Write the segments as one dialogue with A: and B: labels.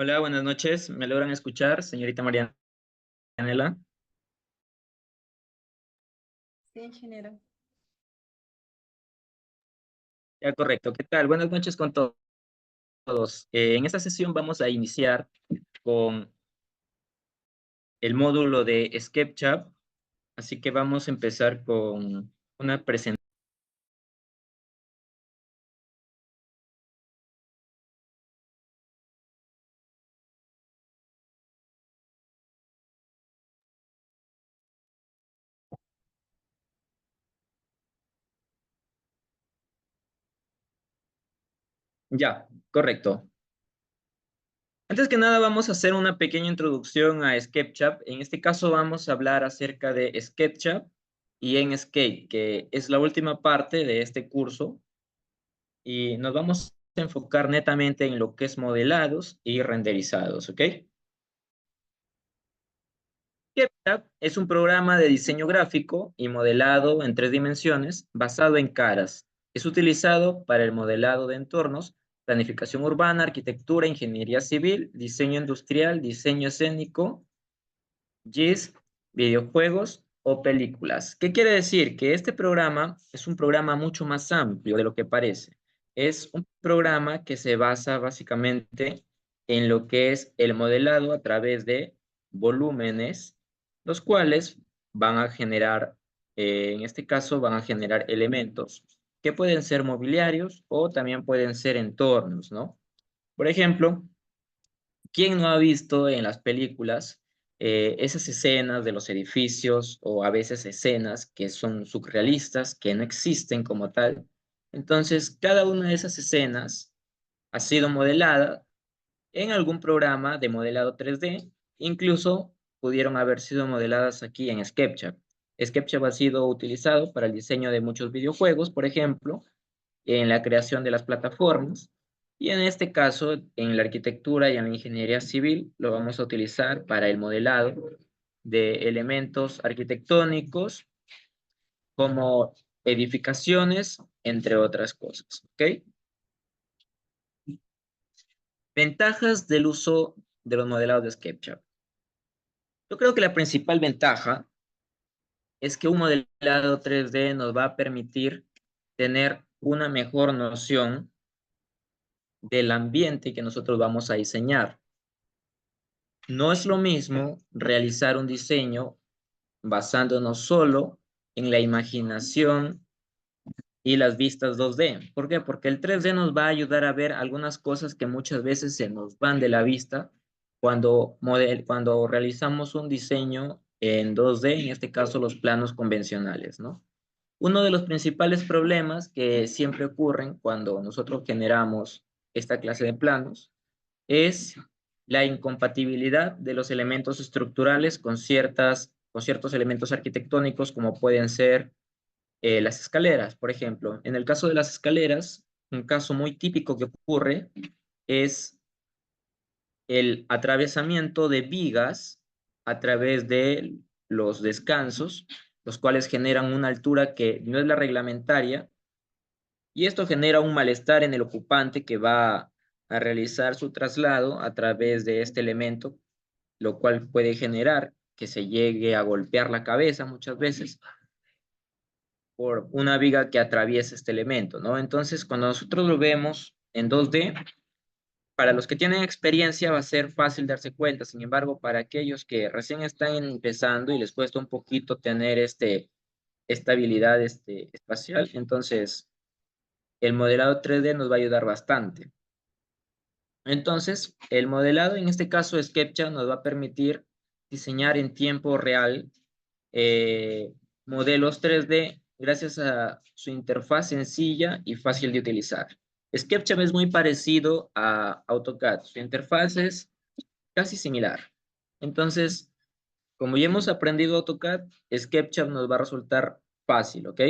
A: Hola, buenas noches. ¿Me logran escuchar, señorita Marianela?
B: Sí, ingeniero.
A: Ya, correcto. ¿Qué tal? Buenas noches con todos. En esta sesión vamos a iniciar con el módulo de SketchUp, así que vamos a empezar con una presentación. Ya, correcto. Antes que nada vamos a hacer una pequeña introducción a SketchUp. En este caso vamos a hablar acerca de SketchUp y Enscape, que es la última parte de este curso. Y nos vamos a enfocar netamente en lo que es modelados y renderizados, ¿ok? SketchUp es un programa de diseño gráfico y modelado en 3 dimensiones basado en caras. Es utilizado para el modelado de entornos, planificación urbana, arquitectura, ingeniería civil, diseño industrial, diseño escénico, GIS, videojuegos o películas. ¿Qué quiere decir? Que este programa es un programa mucho más amplio de lo que parece. Es un programa que se basa básicamente en lo que es el modelado a través de volúmenes, los cuales van a generar, en este caso, van a generar elementos que pueden ser mobiliarios o también pueden ser entornos, ¿no? Por ejemplo, ¿quién no ha visto en las películas esas escenas de los edificios o a veces escenas que son surrealistas, que no existen como tal? Entonces, cada una de esas escenas ha sido modelada en algún programa de modelado 3D, incluso pudieron haber sido modeladas aquí en SketchUp. SketchUp ha sido utilizado para el diseño de muchos videojuegos, por ejemplo, en la creación de las plataformas. Y en este caso, en la arquitectura y en la ingeniería civil, lo vamos a utilizar para el modelado de elementos arquitectónicos como edificaciones, entre otras cosas. ¿Ok? Ventajas del uso de los modelados de SketchUp. Yo creo que la principal ventaja es que un modelado 3D nos va a permitir tener una mejor noción del ambiente que nosotros vamos a diseñar. No es lo mismo realizar un diseño basándonos solo en la imaginación y las vistas 2D. ¿Por qué? Porque el 3D nos va a ayudar a ver algunas cosas que muchas veces se nos van de la vista cuando realizamos un diseño en 2D, en este caso los planos convencionales, ¿no? Uno de los principales problemas que siempre ocurren cuando nosotros generamos esta clase de planos es la incompatibilidad de los elementos estructurales con ciertos elementos arquitectónicos como pueden ser las escaleras, por ejemplo. En el caso de las escaleras, un caso muy típico que ocurre es el atravesamiento de vigas a través de los descansos, los cuales generan una altura que no es la reglamentaria, y esto genera un malestar en el ocupante que va a realizar su traslado a través de este elemento, lo cual puede generar que se llegue a golpear la cabeza muchas veces por una viga que atraviesa este elemento, ¿no? Entonces, cuando nosotros lo vemos en 2D, para los que tienen experiencia va a ser fácil darse cuenta. Sin embargo, para aquellos que recién están empezando y les cuesta un poquito tener esta habilidad espacial, entonces el modelado 3D nos va a ayudar bastante. Entonces, el modelado, en este caso SketchUp, nos va a permitir diseñar en tiempo real eh, modelos 3D gracias a su interfaz sencilla y fácil de utilizar. SketchUp es muy parecido a AutoCAD. Su interfaz es casi similar. Entonces, como ya hemos aprendido AutoCAD, SketchUp nos va a resultar fácil, ¿ok?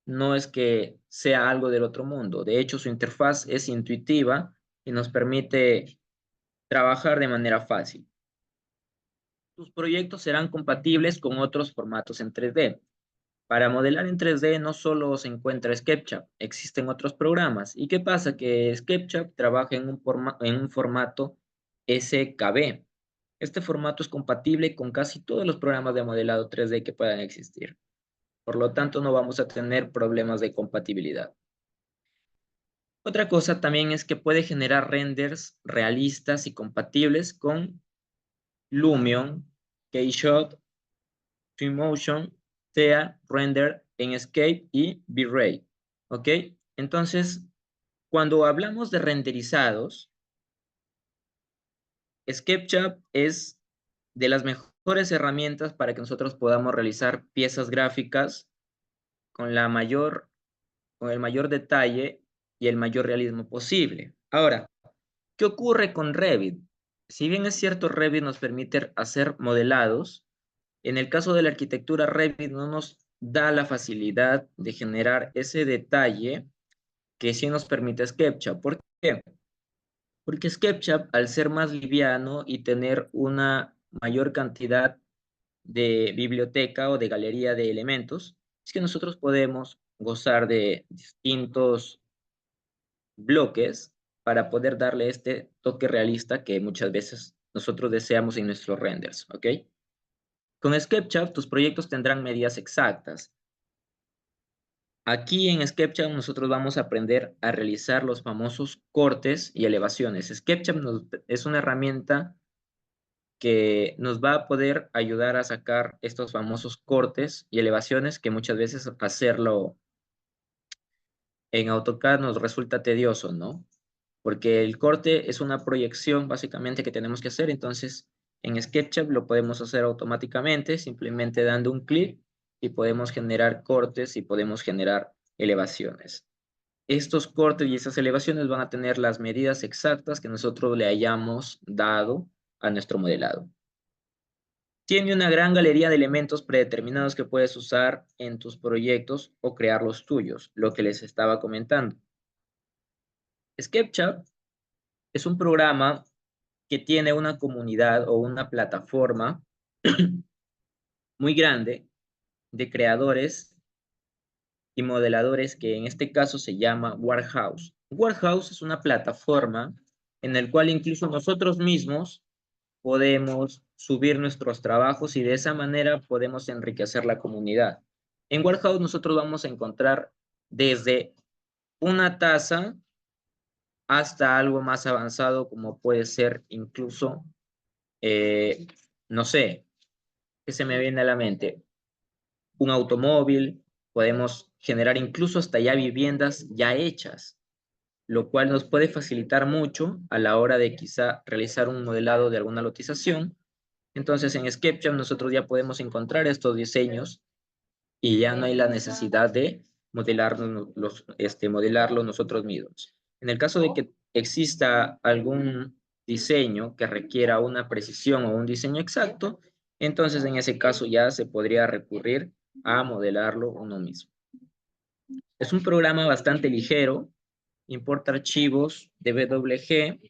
A: No es que sea algo del otro mundo. De hecho, su interfaz es intuitiva y nos permite trabajar de manera fácil. Tus proyectos serán compatibles con otros formatos en 3D. Para modelar en 3D no solo se encuentra SketchUp, existen otros programas. ¿Y qué pasa? Que SketchUp trabaja en un formato SKB. Este formato es compatible con casi todos los programas de modelado 3D que puedan existir. Por lo tanto, no vamos a tener problemas de compatibilidad. Otra cosa también es que puede generar renders realistas y compatibles con Lumion, Keyshot, Twinmotion, TEA, Render, Enscape y V-Ray. ¿Ok? Entonces, cuando hablamos de renderizados, SketchUp es de las mejores herramientas para que nosotros podamos realizar piezas gráficas con con el mayor detalle y el mayor realismo posible. Ahora, ¿qué ocurre con Revit? Si bien es cierto, Revit nos permite hacer modelados, en el caso de la arquitectura, Revit no nos da la facilidad de generar ese detalle que sí nos permite SketchUp. ¿Por qué? Porque SketchUp, al ser más liviano y tener una mayor cantidad de biblioteca o de galería de elementos, es que nosotros podemos gozar de distintos bloques para poder darle este toque realista que muchas veces nosotros deseamos en nuestros renders, ¿ok? Con SketchUp tus proyectos tendrán medidas exactas. Aquí en SketchUp nosotros vamos a aprender a realizar los famosos cortes y elevaciones. SketchUp es una herramienta que nos va a poder ayudar a sacar estos famosos cortes y elevaciones que muchas veces hacerlo en AutoCAD nos resulta tedioso, ¿no? Porque el corte es una proyección básicamente que tenemos que hacer, entonces en SketchUp lo podemos hacer automáticamente, simplemente dando un clic y podemos generar cortes y podemos generar elevaciones. Estos cortes y estas elevaciones van a tener las medidas exactas que nosotros le hayamos dado a nuestro modelado. Tiene una gran galería de elementos predeterminados que puedes usar en tus proyectos o crear los tuyos, lo que les estaba comentando. SketchUp es un programa que tiene una comunidad o una plataforma muy grande de creadores y modeladores que en este caso se llama Warehouse. Warehouse es una plataforma en la cual incluso nosotros mismos podemos subir nuestros trabajos y de esa manera podemos enriquecer la comunidad. En Warehouse nosotros vamos a encontrar desde una taza hasta algo más avanzado como puede ser incluso, no sé, ¿qué se me viene a la mente? Un automóvil, podemos generar incluso hasta ya viviendas ya hechas, lo cual nos puede facilitar mucho a la hora de quizá realizar un modelado de alguna lotización. Entonces en SketchUp nosotros ya podemos encontrar estos diseños y ya no hay la necesidad de modelarlo nosotros mismos. En el caso de que exista algún diseño que requiera una precisión o un diseño exacto, entonces en ese caso ya se podría recurrir a modelarlo uno mismo. Es un programa bastante ligero, importa archivos de WG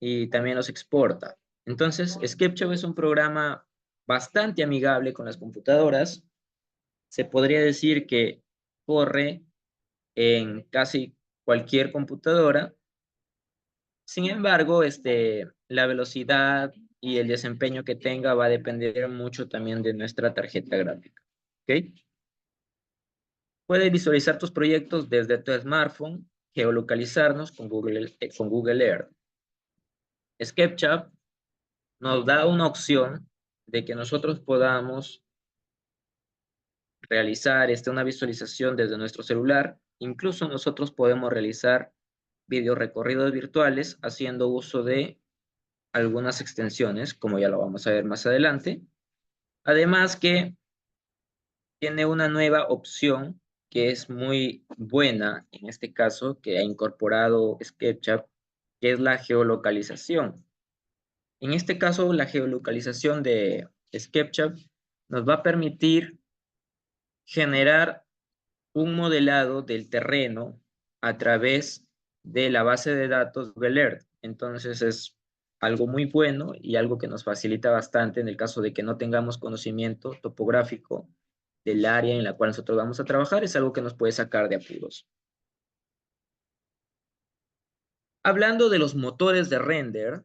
A: y también los exporta. Entonces, SketchUp es un programa bastante amigable con las computadoras. Se podría decir que corre en casi cualquier computadora. Sin embargo, la velocidad y el desempeño que tenga va a depender mucho también de nuestra tarjeta gráfica. ¿Ok? Puedes visualizar tus proyectos desde tu smartphone, geolocalizarnos con Google Earth. SketchUp nos da una opción de que nosotros podamos realizar una visualización desde nuestro celular. Incluso nosotros podemos realizar video recorridos virtuales haciendo uso de algunas extensiones, como ya lo vamos a ver más adelante. Además que tiene una nueva opción que es muy buena, en este caso, que ha incorporado SketchUp, que es la geolocalización. En este caso, la geolocalización de SketchUp nos va a permitir generar un modelado del terreno a través de la base de datos Google Earth. Entonces es algo muy bueno y algo que nos facilita bastante en el caso de que no tengamos conocimiento topográfico del área en la cual nosotros vamos a trabajar, es algo que nos puede sacar de apuros. Hablando de los motores de render,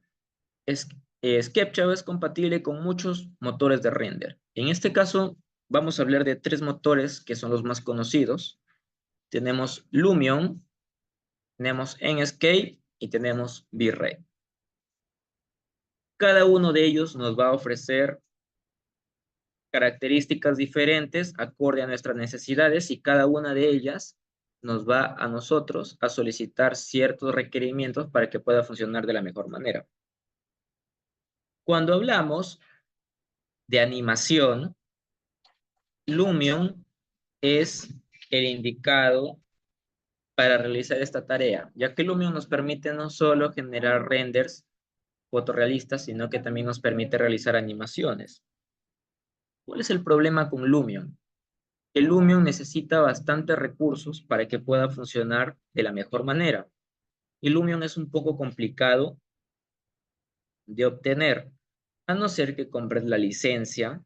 A: SketchUp es compatible con muchos motores de render. En este caso, vamos a hablar de 3 motores que son los más conocidos. Tenemos Lumion, tenemos Enscape y tenemos V-Ray. Cada uno de ellos nos va a ofrecer características diferentes acorde a nuestras necesidades y cada una de ellas nos va a nosotros a solicitar ciertos requerimientos para que pueda funcionar de la mejor manera. Cuando hablamos de animación, Lumion es el indicado para realizar esta tarea, ya que Lumion nos permite no solo generar renders fotorrealistas, sino que también nos permite realizar animaciones. ¿Cuál es el problema con Lumion? El Lumion necesita bastantes recursos para que pueda funcionar de la mejor manera. Y Lumion es un poco complicado de obtener, a no ser que compres la licencia.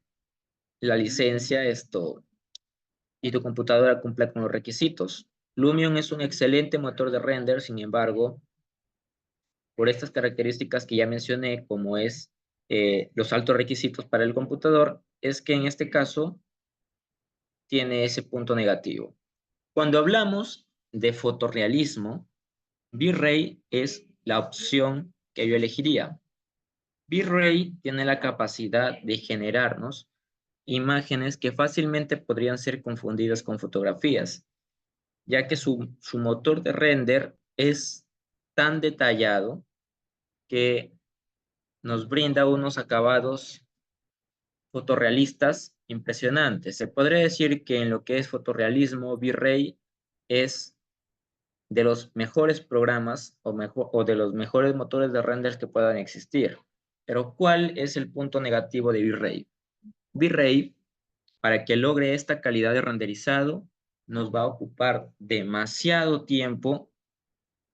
A: La licencia y tu computadora cumpla con los requisitos. Lumion es un excelente motor de render, sin embargo, por estas características que ya mencioné, como es los altos requisitos para el computador, es que en este caso tiene ese punto negativo. Cuando hablamos de fotorrealismo, V-Ray es la opción que yo elegiría. V-Ray tiene la capacidad de generarnos imágenes que fácilmente podrían ser confundidas con fotografías, ya que su motor de render es tan detallado que nos brinda unos acabados fotorrealistas impresionantes. Se podría decir que en lo que es fotorrealismo, V-Ray es de los mejores programas o de los mejores motores de render que puedan existir. Pero ¿cuál es el punto negativo de V-Ray? V-Ray, para que logre esta calidad de renderizado, nos va a ocupar demasiado tiempo,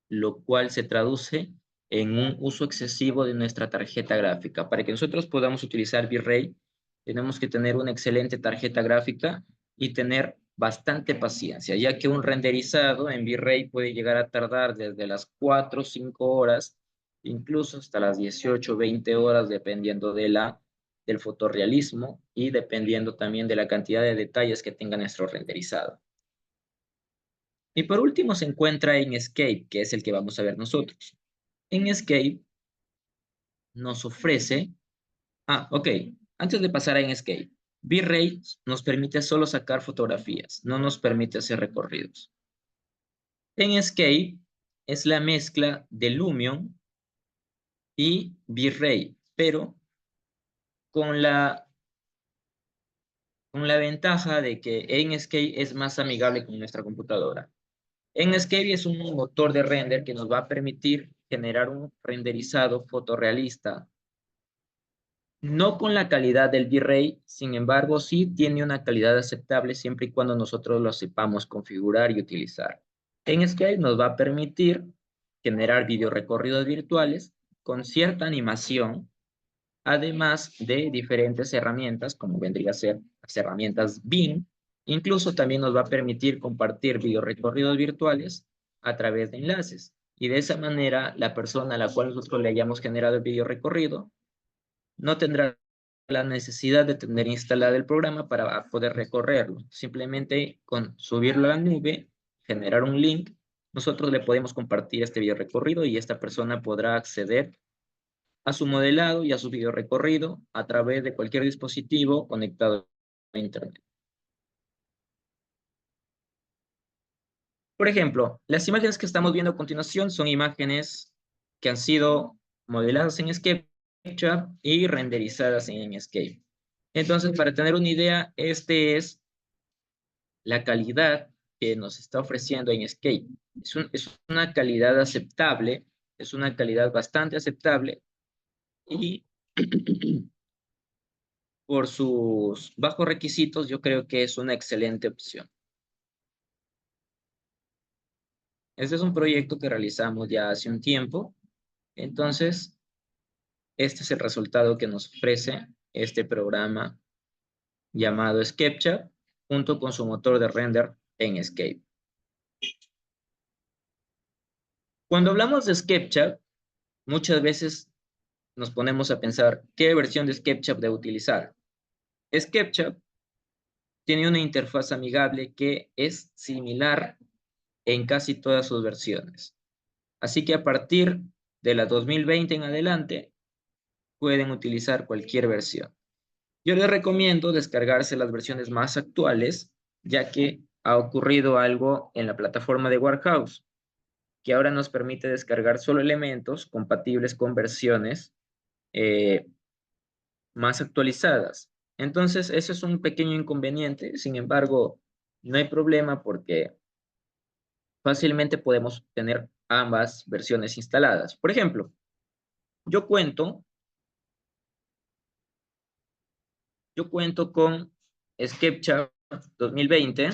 A: lo cual se traduce en un uso excesivo de nuestra tarjeta gráfica. Para que nosotros podamos utilizar V-Ray, tenemos que tener una excelente tarjeta gráfica y tener bastante paciencia, ya que un renderizado en V-Ray puede llegar a tardar desde las 4 o 5 horas, incluso hasta las 18 o 20 horas, dependiendo del fotorrealismo y dependiendo también de la cantidad de detalles que tenga nuestro renderizado. Y por último se encuentra Enscape, que es el que vamos a ver nosotros. Enscape nos ofrece... ok. Antes de pasar a Enscape, V-Ray nos permite solo sacar fotografías, no nos permite hacer recorridos. Enscape es la mezcla de Lumion y V-Ray, pero con la ventaja de que Enscape es más amigable con nuestra computadora. Enscape es un motor de render que nos va a permitir generar un renderizado fotorrealista, no con la calidad del V-Ray, sin embargo, sí tiene una calidad aceptable siempre y cuando nosotros lo sepamos configurar y utilizar. Enscape nos va a permitir generar videorecorridos virtuales con cierta animación, además de diferentes herramientas, como vendría a ser las herramientas BIM. Incluso también nos va a permitir compartir videorecorridos virtuales a través de enlaces. Y de esa manera, la persona a la cual nosotros le hayamos generado el videorecorrido no tendrá la necesidad de tener instalado el programa para poder recorrerlo. Simplemente con subirlo a la nube, generar un link, nosotros le podemos compartir este videorecorrido y esta persona podrá acceder a su modelado y a su videorecorrido a través de cualquier dispositivo conectado a Internet. Por ejemplo, las imágenes que estamos viendo a continuación son imágenes que han sido modeladas en SketchUp y renderizadas en Enscape. Entonces, para tener una idea, este es la calidad que nos está ofreciendo Enscape. Es una calidad aceptable, es una calidad bastante aceptable y por sus bajos requisitos, yo creo que es una excelente opción. Este es un proyecto que realizamos ya hace un tiempo, entonces este es el resultado que nos ofrece este programa llamado SketchUp junto con su motor de render Enscape. Cuando hablamos de SketchUp, muchas veces nos ponemos a pensar, ¿qué versión de SketchUp debo utilizar? SketchUp tiene una interfaz amigable que es similar en casi todas sus versiones. Así que a partir de la 2020 en adelante, pueden utilizar cualquier versión. Yo les recomiendo descargarse las versiones más actuales, ya que ha ocurrido algo en la plataforma de Warehouse, que ahora nos permite descargar solo elementos compatibles con versiones eh, más actualizadas. Entonces, eso es un pequeño inconveniente. Sin embargo, no hay problema porque fácilmente podemos tener ambas versiones instaladas. Por ejemplo, yo cuento, yo cuento con SketchUp 2020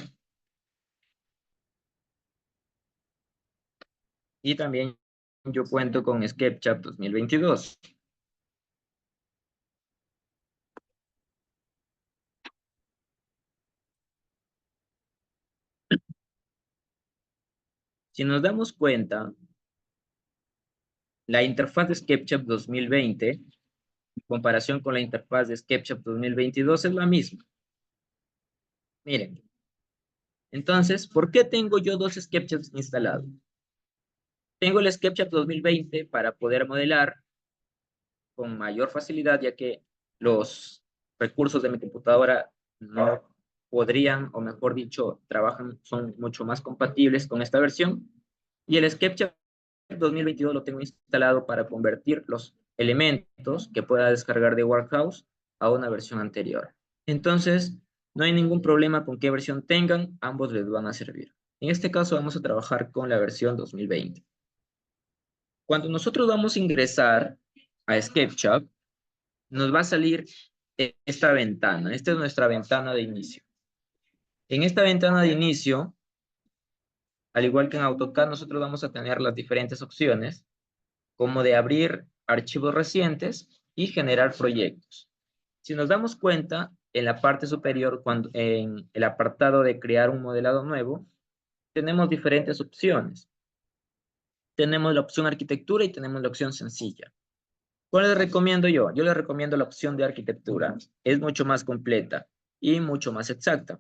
A: y también yo cuento con SketchUp 2022. Si nos damos cuenta, la interfaz de SketchUp 2020 en comparación con la interfaz de SketchUp 2022 es la misma. Miren, entonces, ¿por qué tengo yo dos SketchUps instalados? Tengo el SketchUp 2020 para poder modelar con mayor facilidad, ya que los recursos de mi computadora no podrían, o mejor dicho, son mucho más compatibles con esta versión. Y el SketchUp 2022 lo tengo instalado para convertir los elementos que pueda descargar de Warehouse a una versión anterior. Entonces, no hay ningún problema con qué versión tengan, ambos les van a servir. En este caso vamos a trabajar con la versión 2020. Cuando nosotros vamos a ingresar a SketchUp, nos va a salir esta ventana. Esta es nuestra ventana de inicio. En esta ventana de inicio, al igual que en AutoCAD, nosotros vamos a tener las diferentes opciones, como de abrir archivos recientes y generar proyectos. Si nos damos cuenta, en la parte superior, en el apartado de crear un modelado nuevo, tenemos diferentes opciones. Tenemos la opción arquitectura y tenemos la opción sencilla. ¿Cuál les recomiendo yo? Yo les recomiendo la opción de arquitectura. Es mucho más completa y mucho más exacta.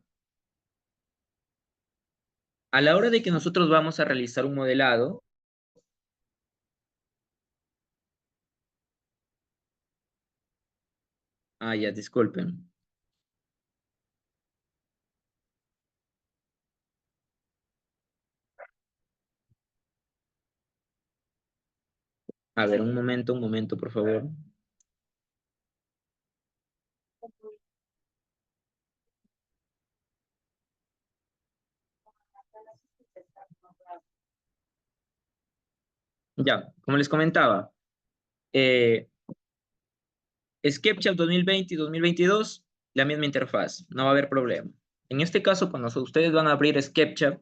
A: A la hora de que nosotros vamos a realizar un modelado, ya, disculpen. A ver, un momento, por favor. Ya, como les comentaba, eh, SketchUp 2020 y 2022, la misma interfaz, no va a haber problema. En este caso, cuando ustedes van a abrir SketchUp,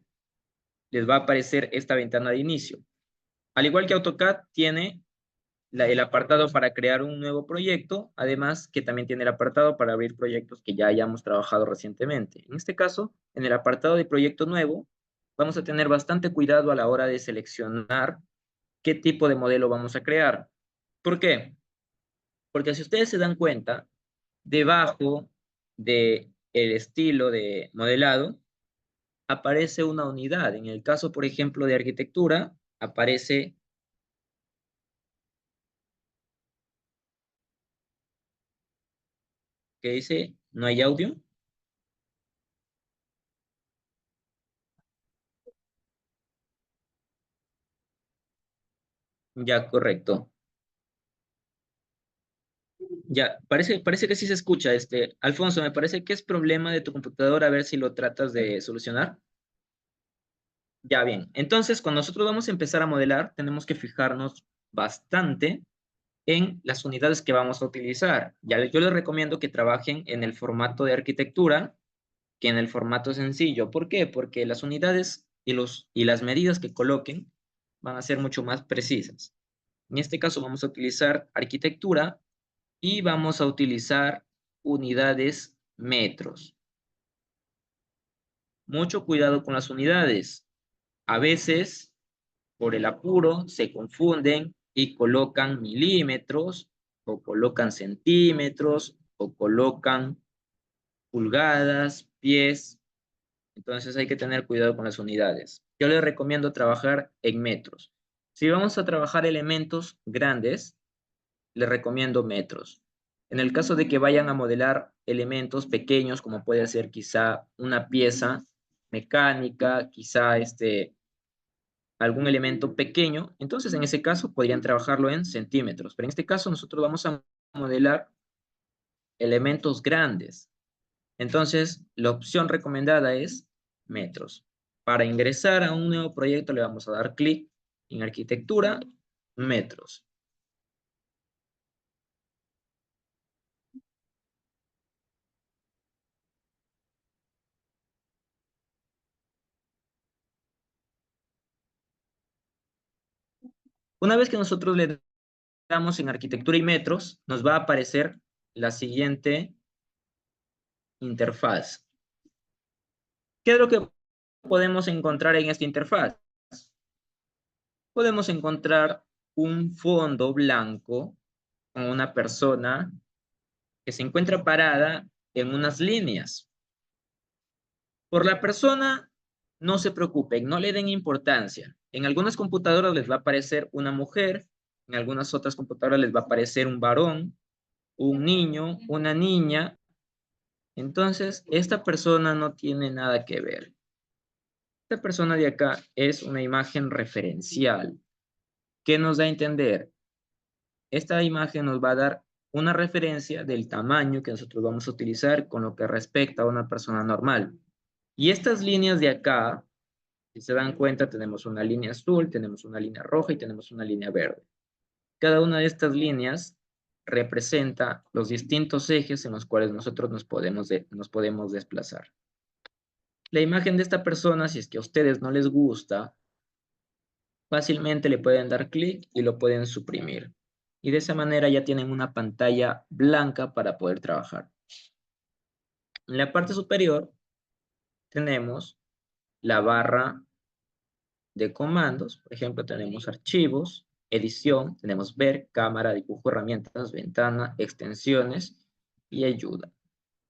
A: les va a aparecer esta ventana de inicio. Al igual que AutoCAD, tiene el apartado para crear un nuevo proyecto, además que también tiene el apartado para abrir proyectos que ya hayamos trabajado recientemente. En este caso, en el apartado de proyecto nuevo, vamos a tener bastante cuidado a la hora de seleccionar qué tipo de modelo vamos a crear. ¿Por qué? Porque si ustedes se dan cuenta, debajo de el estilo de modelado aparece una unidad. En el caso, por ejemplo, de arquitectura, aparece, ¿qué dice? ¿No hay audio? Ya, correcto. Ya, parece que sí se escucha. Alfonso, me parece que es problema de tu computadora, a ver si lo tratas de solucionar. Ya, bien. Entonces, cuando nosotros vamos a empezar a modelar, tenemos que fijarnos bastante en las unidades que vamos a utilizar. Yo les recomiendo que trabajen en el formato de arquitectura que en el formato sencillo. ¿Por qué? Porque las unidades y las medidas que coloquen van a ser mucho más precisas. En este caso vamos a utilizar arquitectura y vamos a utilizar unidades metros. Mucho cuidado con las unidades. A veces, por el apuro, se confunden y colocan milímetros o colocan centímetros, o colocan pulgadas, pies. Entonces hay que tener cuidado con las unidades. Yo les recomiendo trabajar en metros. Si vamos a trabajar elementos grandes, les recomiendo metros. En el caso de que vayan a modelar elementos pequeños, como puede ser quizá una pieza mecánica, quizá algún elemento pequeño, entonces en ese caso podrían trabajarlo en centímetros. Pero en este caso nosotros vamos a modelar elementos grandes. Entonces, la opción recomendada es metros. Para ingresar a un nuevo proyecto le vamos a dar clic en arquitectura, metros. Una vez que nosotros le damos en arquitectura y metros, nos va a aparecer la siguiente interfaz. ¿Qué es lo que podemos encontrar en esta interfaz? Podemos encontrar un fondo blanco con una persona que se encuentra parada en unas líneas. Por la persona, no se preocupen, no le den importancia. En algunas computadoras les va a aparecer una mujer, en algunas otras computadoras les va a aparecer un varón, un niño, una niña. Entonces, esta persona no tiene nada que ver. Esta persona de acá es una imagen referencial. ¿Qué nos da a entender? Esta imagen nos va a dar una referencia del tamaño que nosotros vamos a utilizar con lo que respecta a una persona normal. Y estas líneas de acá, si se dan cuenta, tenemos una línea azul, tenemos una línea roja y tenemos una línea verde. Cada una de estas líneas representa los distintos ejes en los cuales nosotros nos podemos desplazar. La imagen de esta persona, si es que a ustedes no les gusta, fácilmente le pueden dar clic y lo pueden suprimir. Y de esa manera ya tienen una pantalla blanca para poder trabajar. En la parte superior tenemos la barra de comandos. Por ejemplo, tenemos archivos, edición, tenemos ver, cámara, dibujo, herramientas, ventana, extensiones y ayuda.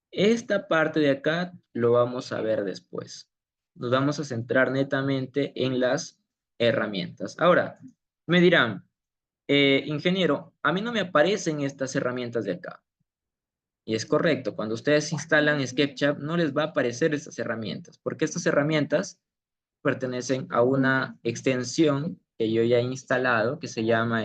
A: Esta parte de acá lo vamos a ver después. Nos vamos a centrar netamente en las herramientas. Ahora, me dirán, ingeniero, a mí no me aparecen estas herramientas de acá. Y es correcto, cuando ustedes instalan SketchUp no les va a aparecer estas herramientas, porque estas herramientas pertenecen a una extensión que yo ya he instalado, que se llama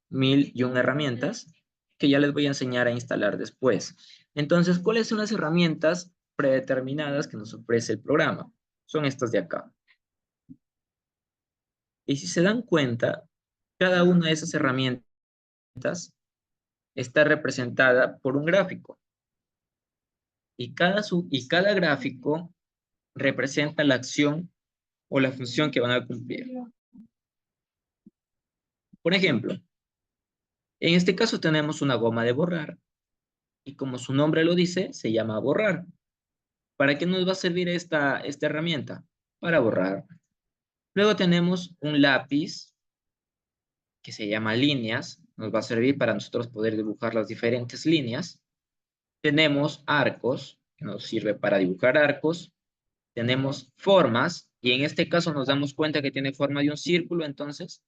A: 1001 herramientas, que ya les voy a enseñar a instalar después. Entonces, ¿cuáles son las herramientas predeterminadas que nos ofrece el programa? Son estas de acá. Y si se dan cuenta, cada una de esas herramientas está representada por un gráfico. Y cada gráfico representa la acción o la función que van a cumplir. Por ejemplo, en este caso tenemos una goma de borrar y como su nombre lo dice, se llama borrar. ¿Para qué nos va a servir esta herramienta? Para borrar. Luego tenemos un lápiz que se llama líneas. Nos va a servir para nosotros poder dibujar las diferentes líneas. Tenemos arcos, que nos sirve para dibujar arcos. Tenemos formas y en este caso nos damos cuenta que tiene forma de un círculo, entonces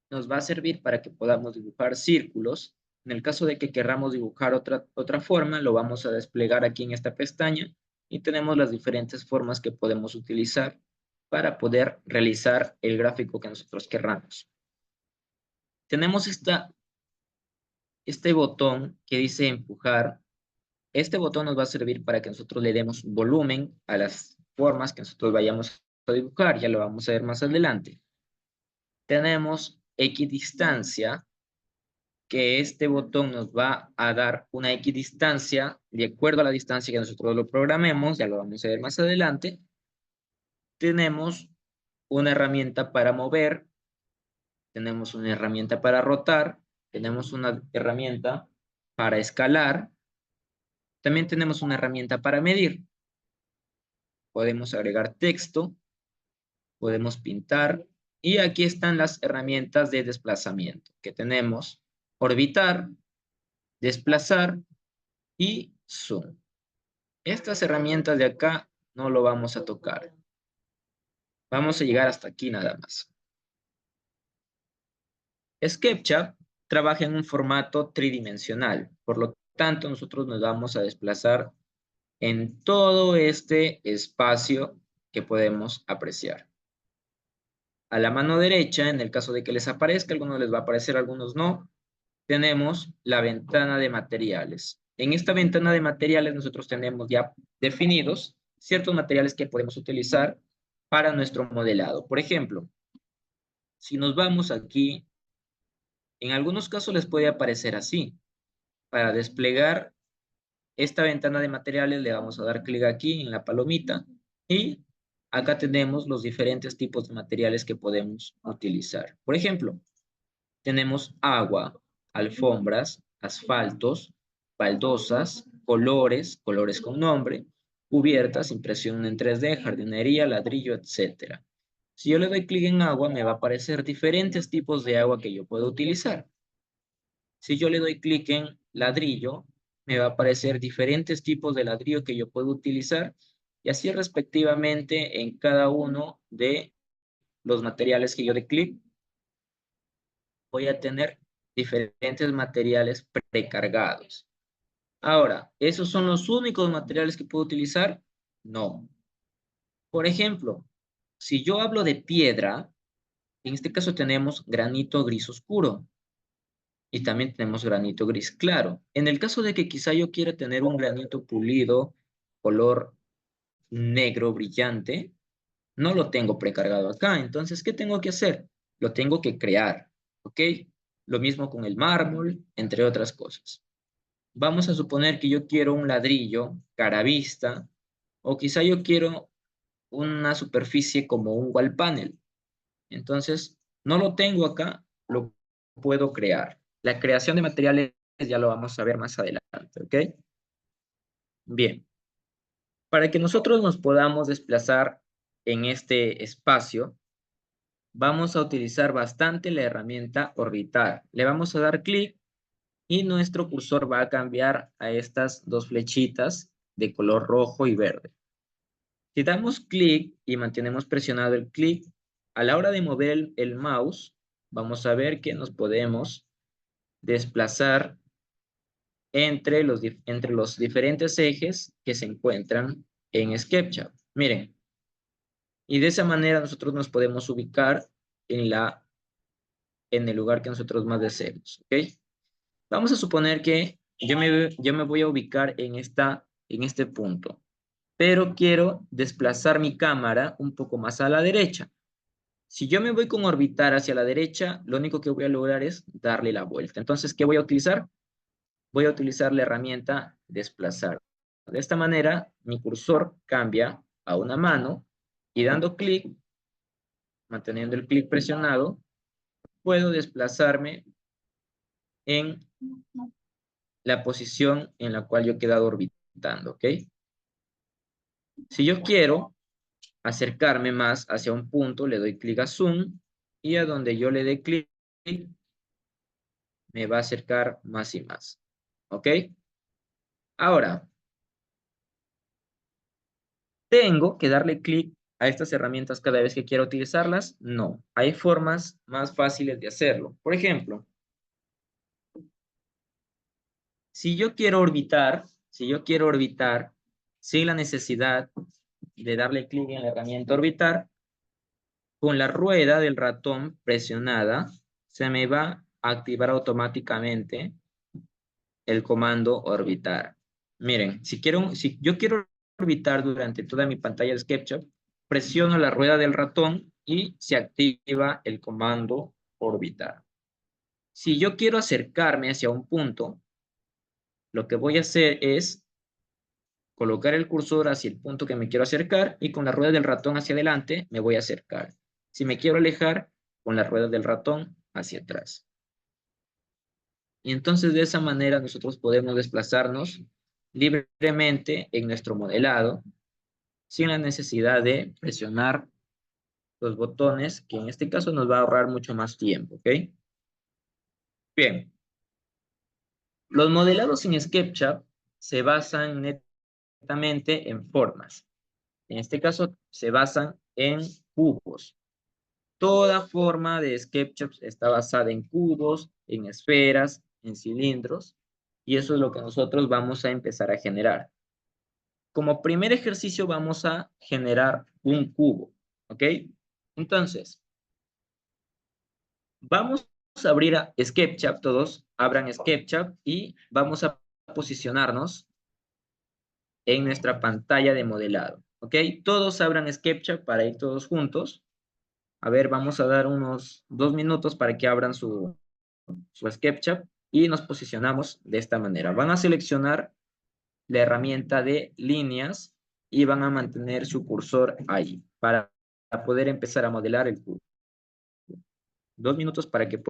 A: nos va a servir para que podamos dibujar círculos. En el caso de que queramos dibujar otra forma, lo vamos a desplegar aquí en esta pestaña y tenemos las diferentes formas que podemos utilizar para poder realizar el gráfico que nosotros querramos. Tenemos este botón que dice empujar. Este botón nos va a servir para que nosotros le demos volumen a las formas que nosotros vayamos a dibujar. Ya lo vamos a ver más adelante. Tenemos equidistancia, que este botón nos va a dar una equidistancia de acuerdo a la distancia que nosotros lo programemos, ya lo vamos a ver más adelante. Tenemos una herramienta para mover, tenemos una herramienta para rotar, tenemos una herramienta para escalar, también tenemos una herramienta para medir. Podemos agregar texto, podemos pintar, y aquí están las herramientas de desplazamiento, que tenemos orbitar, desplazar y zoom. Estas herramientas de acá no lo vamos a tocar. Vamos a llegar hasta aquí nada más. SketchUp trabaja en un formato tridimensional. Por lo tanto, nosotros nos vamos a desplazar en todo este espacio que podemos apreciar. A la mano derecha, en el caso de que les aparezca, algunos les va a aparecer, algunos no, tenemos la ventana de materiales. En esta ventana de materiales nosotros tenemos ya definidos ciertos materiales que podemos utilizar para nuestro modelado. Por ejemplo, si nos vamos aquí, en algunos casos les puede aparecer así. Para desplegar esta ventana de materiales le vamos a dar clic aquí en la palomita y acá tenemos los diferentes tipos de materiales que podemos utilizar. Por ejemplo, tenemos agua, alfombras, asfaltos, baldosas, colores con nombre, cubiertas, impresión en 3D, jardinería, ladrillo, etc. Si yo le doy clic en agua, me va a aparecer diferentes tipos de agua que yo puedo utilizar. Si yo le doy clic en ladrillo, me va a aparecer diferentes tipos de ladrillo que yo puedo utilizar y así respectivamente en cada uno de los materiales que yo dé clic voy a tener diferentes materiales precargados. Ahora, ¿esos son los únicos materiales que puedo utilizar? No. Por ejemplo, si yo hablo de piedra, en este caso tenemos granito gris oscuro y también tenemos granito gris claro. En el caso de que quizá yo quiera tener un granito pulido, color negro brillante, no lo tengo precargado acá. Entonces, ¿qué tengo que hacer? Lo tengo que crear, ¿ok? Lo mismo con el mármol, entre otras cosas. Vamos a suponer que yo quiero un ladrillo cara vista, o quizá yo quiero una superficie como un wall panel. Entonces, no lo tengo acá, lo puedo crear. La creación de materiales ya lo vamos a ver más adelante, ¿ok? Bien. Para que nosotros nos podamos desplazar en este espacio, vamos a utilizar bastante la herramienta orbitar. Le vamos a dar clic y nuestro cursor va a cambiar a estas dos flechitas de color rojo y verde. Si damos clic y mantenemos presionado el clic, a la hora de mover el mouse, vamos a ver que nos podemos desplazar entre los diferentes ejes que se encuentran en SketchUp. Miren, y de esa manera nosotros nos podemos ubicar en el lugar que nosotros más deseemos, ¿ok? Vamos a suponer que yo me voy a ubicar en este punto, pero quiero desplazar mi cámara un poco más a la derecha. Si yo me voy con orbitar hacia la derecha, lo único que voy a lograr es darle la vuelta. Entonces, ¿qué voy a utilizar? Voy a utilizar la herramienta desplazar. De esta manera, mi cursor cambia a una mano y dando clic, manteniendo el clic presionado, puedo desplazarme en la posición en la cual yo he quedado orbitando, ¿ok? Si yo quiero acercarme más hacia un punto, le doy clic a Zoom y a donde yo le dé clic, me va a acercar más y más, ¿ok? Ahora, ¿tengo que darle clic a estas herramientas cada vez que quiero utilizarlas? No, hay formas más fáciles de hacerlo. Por ejemplo, si yo quiero orbitar sin la necesidad de darle clic en la herramienta orbitar, con la rueda del ratón presionada, se me va a activar automáticamente el comando orbitar. Miren, si yo quiero orbitar durante toda mi pantalla de SketchUp, presiono la rueda del ratón y se activa el comando orbitar. Si yo quiero acercarme hacia un punto, lo que voy a hacer es colocar el cursor hacia el punto que me quiero acercar y con la rueda del ratón hacia adelante me voy a acercar. Si me quiero alejar, con la rueda del ratón hacia atrás. Y entonces de esa manera nosotros podemos desplazarnos libremente en nuestro modelado sin la necesidad de presionar los botones, que en este caso nos va a ahorrar mucho más tiempo, ¿ok? Bien. Los modelados en SketchUp se basan netamente en formas. En este caso, se basan en cubos. Toda forma de SketchUp está basada en cubos, en esferas, en cilindros, y eso es lo que nosotros vamos a empezar a generar. Como primer ejercicio vamos a generar un cubo, ¿ok? Entonces, vamos a abrir a SketchUp, todos abran SketchUp y vamos a posicionarnos en nuestra pantalla de modelado, ¿ok? Todos abran SketchUp para ir todos juntos. A ver, vamos a dar unos 2 minutos para que abran su SketchUp y nos posicionamos de esta manera. Van a seleccionar la herramienta de líneas y van a mantener su cursor ahí para poder empezar a modelar el cubo. 2 minutos para que...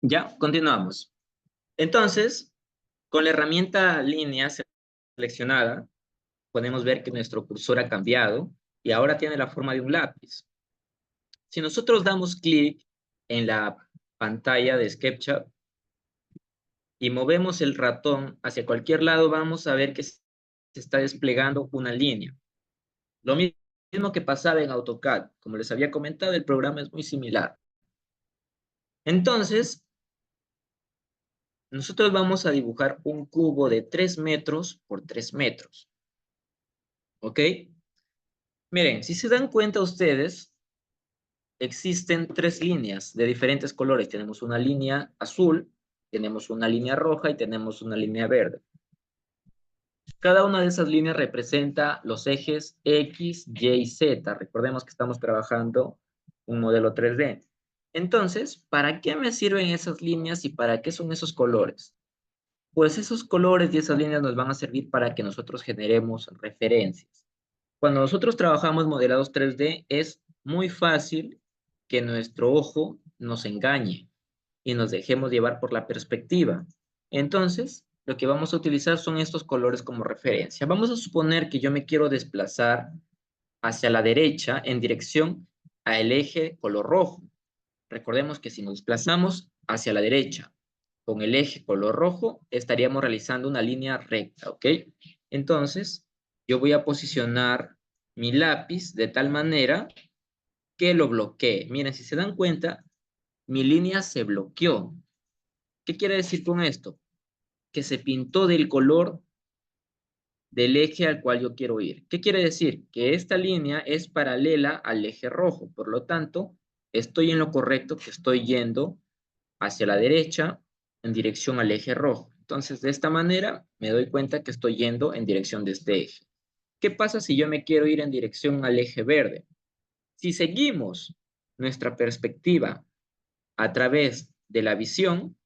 A: Ya, continuamos. Entonces, con la herramienta línea seleccionada, podemos ver que nuestro cursor ha cambiado y ahora tiene la forma de un lápiz. Si nosotros damos clic en la pantalla de SketchUp y movemos el ratón hacia cualquier lado, vamos a ver que se está desplegando una línea. Lo mismo que pasaba en AutoCAD. Como les había comentado, el programa es muy similar. Entonces, nosotros vamos a dibujar un cubo de 3 metros por 3 metros. ¿Ok? Miren, si se dan cuenta ustedes, existen 3 líneas de diferentes colores. Tenemos una línea azul, tenemos una línea roja y tenemos una línea verde. Cada una de esas líneas representa los ejes X, Y y Z. Recordemos que estamos trabajando un modelo 3D. Entonces, ¿para qué me sirven esas líneas y para qué son esos colores? Pues esos colores y esas líneas nos van a servir para que nosotros generemos referencias. Cuando nosotros trabajamos modelados 3D, es muy fácil que nuestro ojo nos engañe y nos dejemos llevar por la perspectiva. Entonces, lo que vamos a utilizar son estos colores como referencia. Vamos a suponer que yo me quiero desplazar hacia la derecha en dirección al eje color rojo. Recordemos que si nos desplazamos hacia la derecha con el eje color rojo, estaríamos realizando una línea recta, ¿ok? Entonces, yo voy a posicionar mi lápiz de tal manera que lo bloquee. Miren, si se dan cuenta, mi línea se bloqueó. ¿Qué quiere decir con esto? Que se pintó del color del eje al cual yo quiero ir. ¿Qué quiere decir? Que esta línea es paralela al eje rojo. Por lo tanto, estoy en lo correcto, que estoy yendo hacia la derecha en dirección al eje rojo. Entonces, de esta manera, me doy cuenta que estoy yendo en dirección de este eje. ¿Qué pasa si yo me quiero ir en dirección al eje verde? Si seguimos nuestra perspectiva a través de la visión,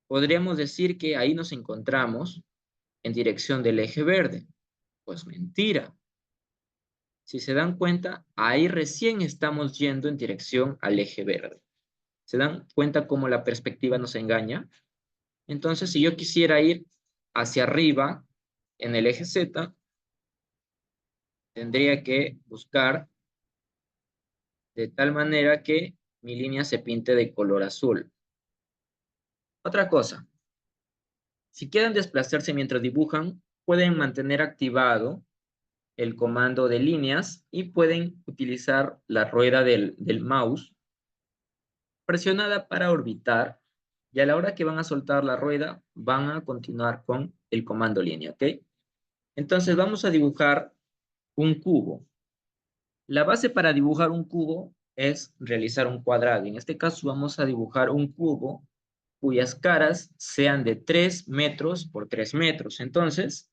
A: podríamos decir que ahí nos encontramos en dirección del eje verde. Pues mentira. Si se dan cuenta, ahí recién estamos yendo en dirección al eje verde. ¿Se dan cuenta cómo la perspectiva nos engaña? Entonces, si yo quisiera ir hacia arriba en el eje Z, tendría que buscar de tal manera que mi línea se pinte de color azul. Otra cosa, si quieren desplazarse mientras dibujan, pueden mantener activado el comando de líneas y pueden utilizar la rueda del mouse presionada para orbitar, y a la hora que van a soltar la rueda, van a continuar con el comando línea, ¿ok? Entonces vamos a dibujar un cubo. La base para dibujar un cubo es realizar un cuadrado. En este caso vamos a dibujar un cubo cuyas caras sean de 3 metros por 3 metros. Entonces,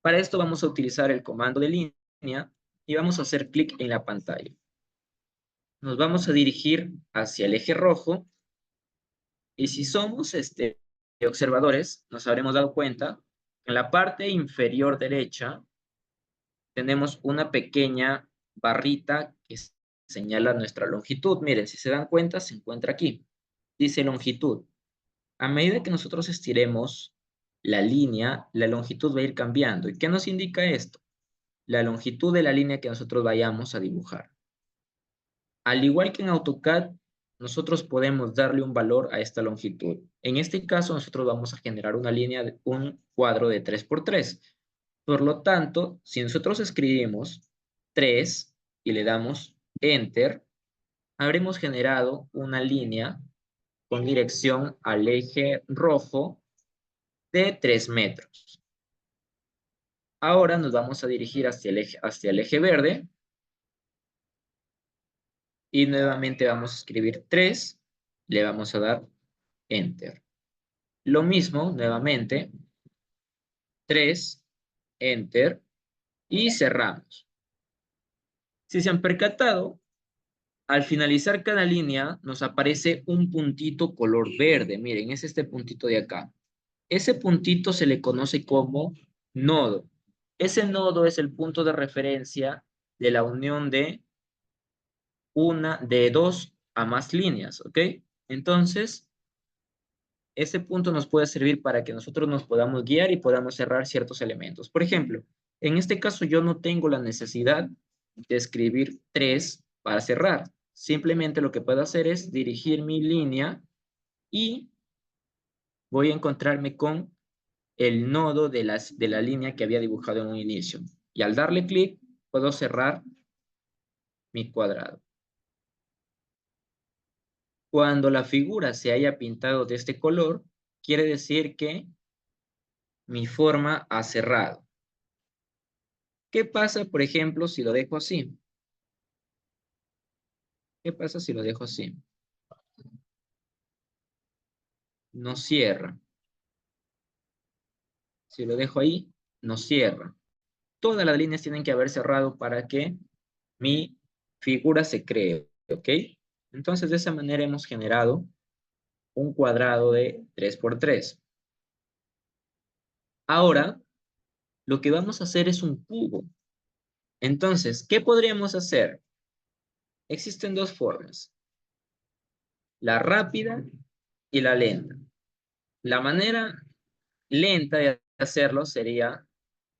A: para esto vamos a utilizar el comando de línea y vamos a hacer clic en la pantalla. Nos vamos a dirigir hacia el eje rojo y si somos observadores, nos habremos dado cuenta que en la parte inferior derecha tenemos una pequeña barrita que señala nuestra longitud. Miren, si se dan cuenta, se encuentra aquí. Dice longitud. A medida que nosotros estiremos la línea, la longitud va a ir cambiando. ¿Y qué nos indica esto? La longitud de la línea que nosotros vayamos a dibujar. Al igual que en AutoCAD, nosotros podemos darle un valor a esta longitud. En este caso, nosotros vamos a generar una línea, un cuadro de 3 por 3. Por lo tanto, si nosotros escribimos 3 y le damos Enter, habremos generado una línea con dirección al eje rojo de 3 metros. Ahora nos vamos a dirigir hacia el eje verde y nuevamente vamos a escribir 3, le vamos a dar Enter. Lo mismo, nuevamente, 3, Enter y cerramos. Si se han percatado, al finalizar cada línea nos aparece un puntito color verde. Miren, es este puntito de acá. Ese puntito se le conoce como nodo. Ese nodo es el punto de referencia de la unión de dos a más líneas, ¿ok? Entonces, ese punto nos puede servir para que nosotros nos podamos guiar y podamos cerrar ciertos elementos. Por ejemplo, en este caso yo no tengo la necesidad de escribir 3 para cerrar. Simplemente lo que puedo hacer es dirigir mi línea y voy a encontrarme con el nodo de la línea que había dibujado en un inicio. Y al darle clic, puedo cerrar mi cuadrado. Cuando la figura se haya pintado de este color, quiere decir que mi forma ha cerrado. ¿Qué pasa, por ejemplo, si lo dejo así? ¿Qué pasa si lo dejo así? No cierra. Si lo dejo ahí, no cierra. Todas las líneas tienen que haber cerrado para que mi figura se cree, ¿ok? Entonces, de esa manera hemos generado un cuadrado de 3 por 3. Ahora, lo que vamos a hacer es un cubo. Entonces, ¿qué podríamos hacer? Existen dos formas, la rápida y la lenta. La manera lenta de hacerlo sería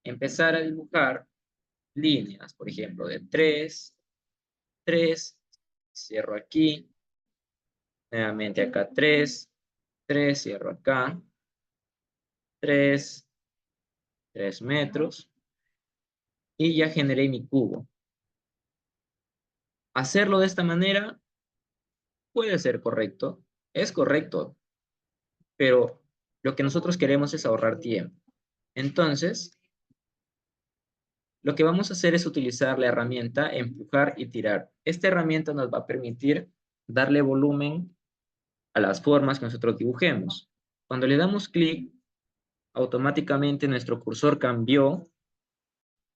A: empezar a dibujar líneas, por ejemplo, de 3, 3, cierro aquí, nuevamente acá 3, 3, cierro acá, 3, 3 metros, y ya generé mi cubo. Hacerlo de esta manera puede ser correcto, es correcto, pero lo que nosotros queremos es ahorrar tiempo. Entonces, lo que vamos a hacer es utilizar la herramienta empujar y tirar. Esta herramienta nos va a permitir darle volumen a las formas que nosotros dibujemos. Cuando le damos clic, automáticamente nuestro cursor cambió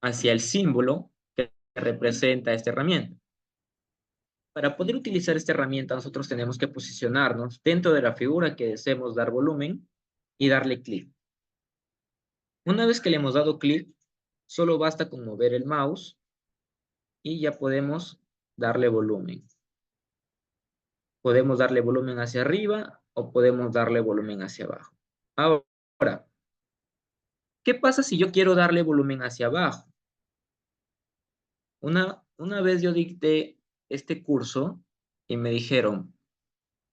A: hacia el símbolo que representa esta herramienta. Para poder utilizar esta herramienta, nosotros tenemos que posicionarnos dentro de la figura que deseemos dar volumen y darle clic. Una vez que le hemos dado clic, solo basta con mover el mouse y ya podemos darle volumen. Podemos darle volumen hacia arriba o podemos darle volumen hacia abajo. Ahora, ¿qué pasa si yo quiero darle volumen hacia abajo? Una vez yo dicté este curso y me dijeron,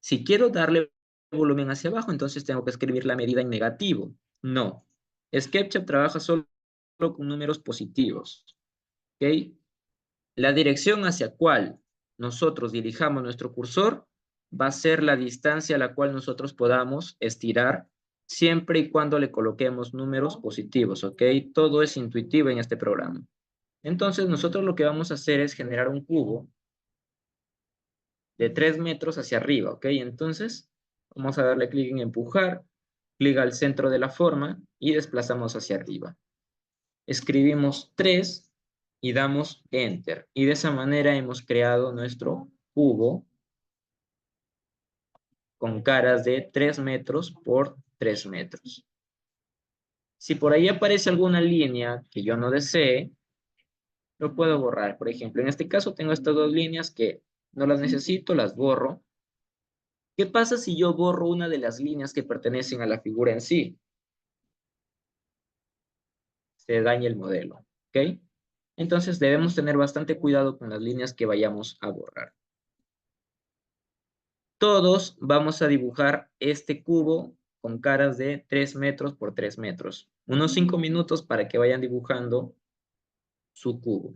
A: si quiero darle volumen hacia abajo, entonces tengo que escribir la medida en negativo. No. SketchUp trabaja solo con números positivos. ¿Ok? La dirección hacia cual nosotros dirijamos nuestro cursor va a ser la distancia a la cual nosotros podamos estirar siempre y cuando le coloquemos números positivos, ¿ok? Todo es intuitivo en este programa. Entonces, nosotros lo que vamos a hacer es generar un cubo de 3 metros hacia arriba, ¿ok? Entonces, vamos a darle clic en empujar, clic al centro de la forma y desplazamos hacia arriba. Escribimos 3 y damos Enter. Y de esa manera hemos creado nuestro cubo con caras de 3 metros por 3 metros. Si por ahí aparece alguna línea que yo no desee, lo puedo borrar. Por ejemplo, en este caso tengo estas dos líneas que no las necesito, las borro. ¿Qué pasa si yo borro una de las líneas que pertenecen a la figura en sí? Se daña el modelo, ¿ok? Entonces debemos tener bastante cuidado con las líneas que vayamos a borrar. Todos vamos a dibujar este cubo con caras de 3 metros por 3 metros. Unos 5 minutos para que vayan dibujando su cubo.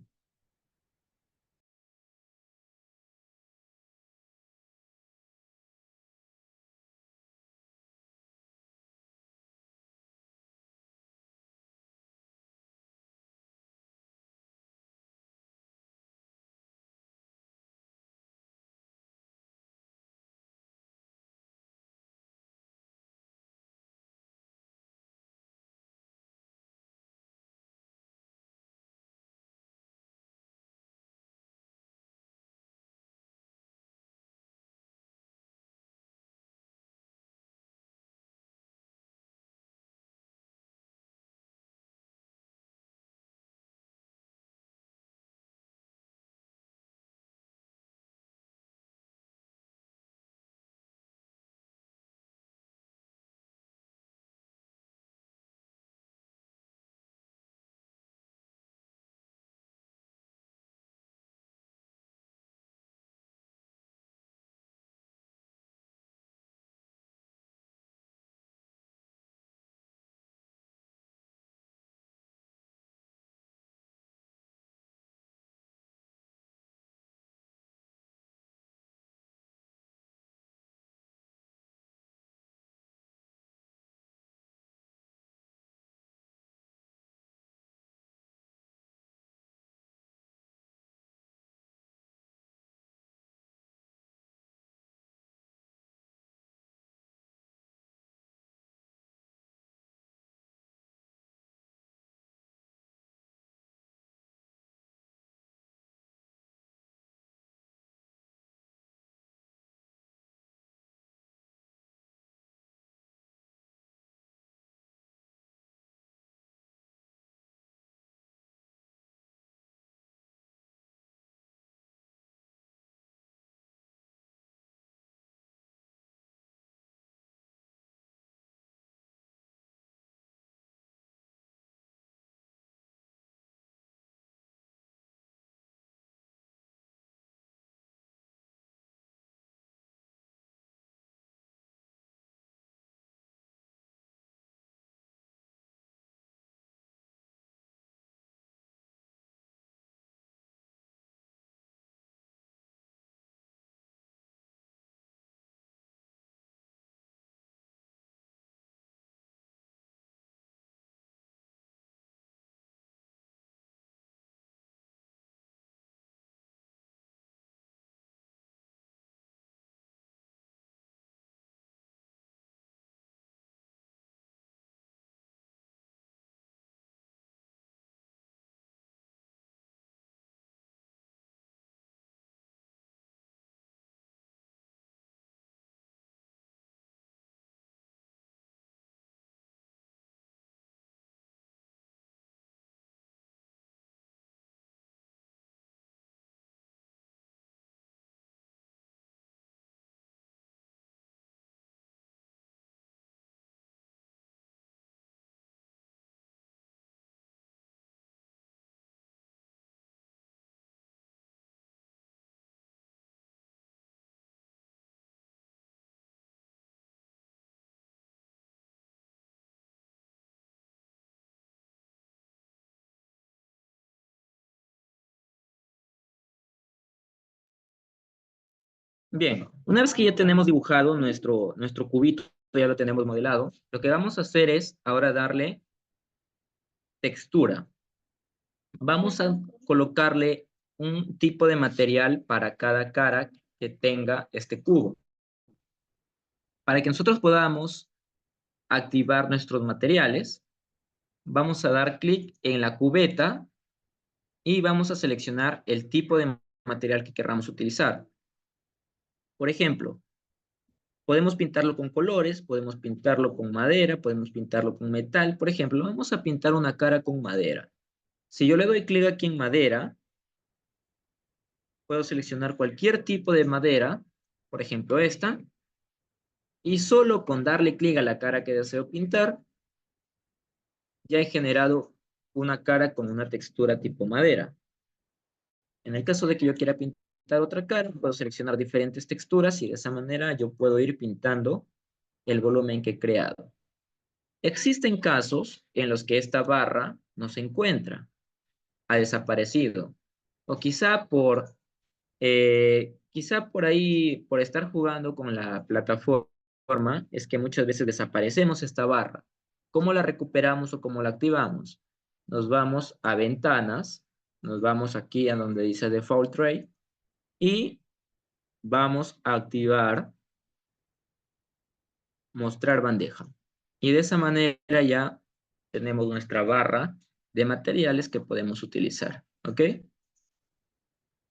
A: Bien, una vez que ya tenemos dibujado nuestro cubito ya lo tenemos modelado. Lo que vamos a hacer es ahora darle textura. Vamos a colocarle un tipo de material para cada cara que tenga este cubo. Para que nosotros podamos activar nuestros materiales, vamos a dar clic en la cubeta y vamos a seleccionar el tipo de material que queramos utilizar. Por ejemplo, podemos pintarlo con colores, podemos pintarlo con madera, podemos pintarlo con metal. Por ejemplo, vamos a pintar una cara con madera. Si yo le doy clic aquí en madera, puedo seleccionar cualquier tipo de madera, por ejemplo esta, y solo con darle clic a la cara que deseo pintar, ya he generado una cara con una textura tipo madera. En el caso de que yo quiera pintar otra cara, puedo seleccionar diferentes texturas y de esa manera yo puedo ir pintando el volumen que he creado. Existen casos en los que esta barra no se encuentra, ha desaparecido, o quizá por ahí, por estar jugando con la plataforma, es que muchas veces desaparecemos esta barra. ¿Cómo la recuperamos o cómo la activamos? Nos vamos a ventanas, nos vamos aquí a donde dice Default Tray y vamos a activar Mostrar bandeja. Y de esa manera ya tenemos nuestra barra de materiales que podemos utilizar. ¿Ok?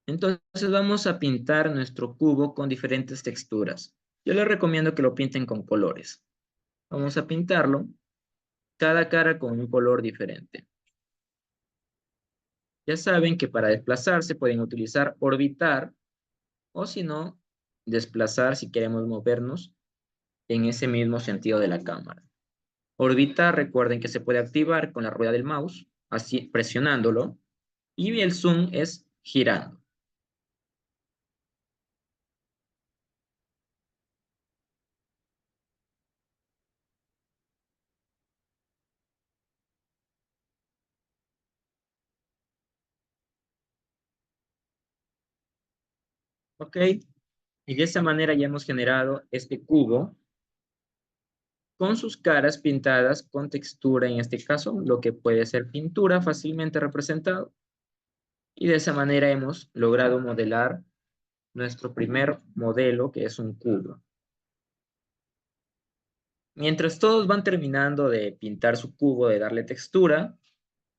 A: Entonces vamos a pintar nuestro cubo con diferentes texturas. Yo les recomiendo que lo pinten con colores. Vamos a pintarlo, cada cara con un color diferente. Ya saben que para desplazarse pueden utilizar orbitar o si no, desplazar si queremos movernos en ese mismo sentido de la cámara. Orbitar, recuerden que se puede activar con la rueda del mouse, así presionándolo, y el zoom es girando. ¿Ok? Y de esa manera ya hemos generado este cubo con sus caras pintadas con textura, en este caso, lo que puede ser pintura fácilmente representado. Y de esa manera hemos logrado modelar nuestro primer modelo, que es un cubo. Mientras todos van terminando de pintar su cubo, de darle textura,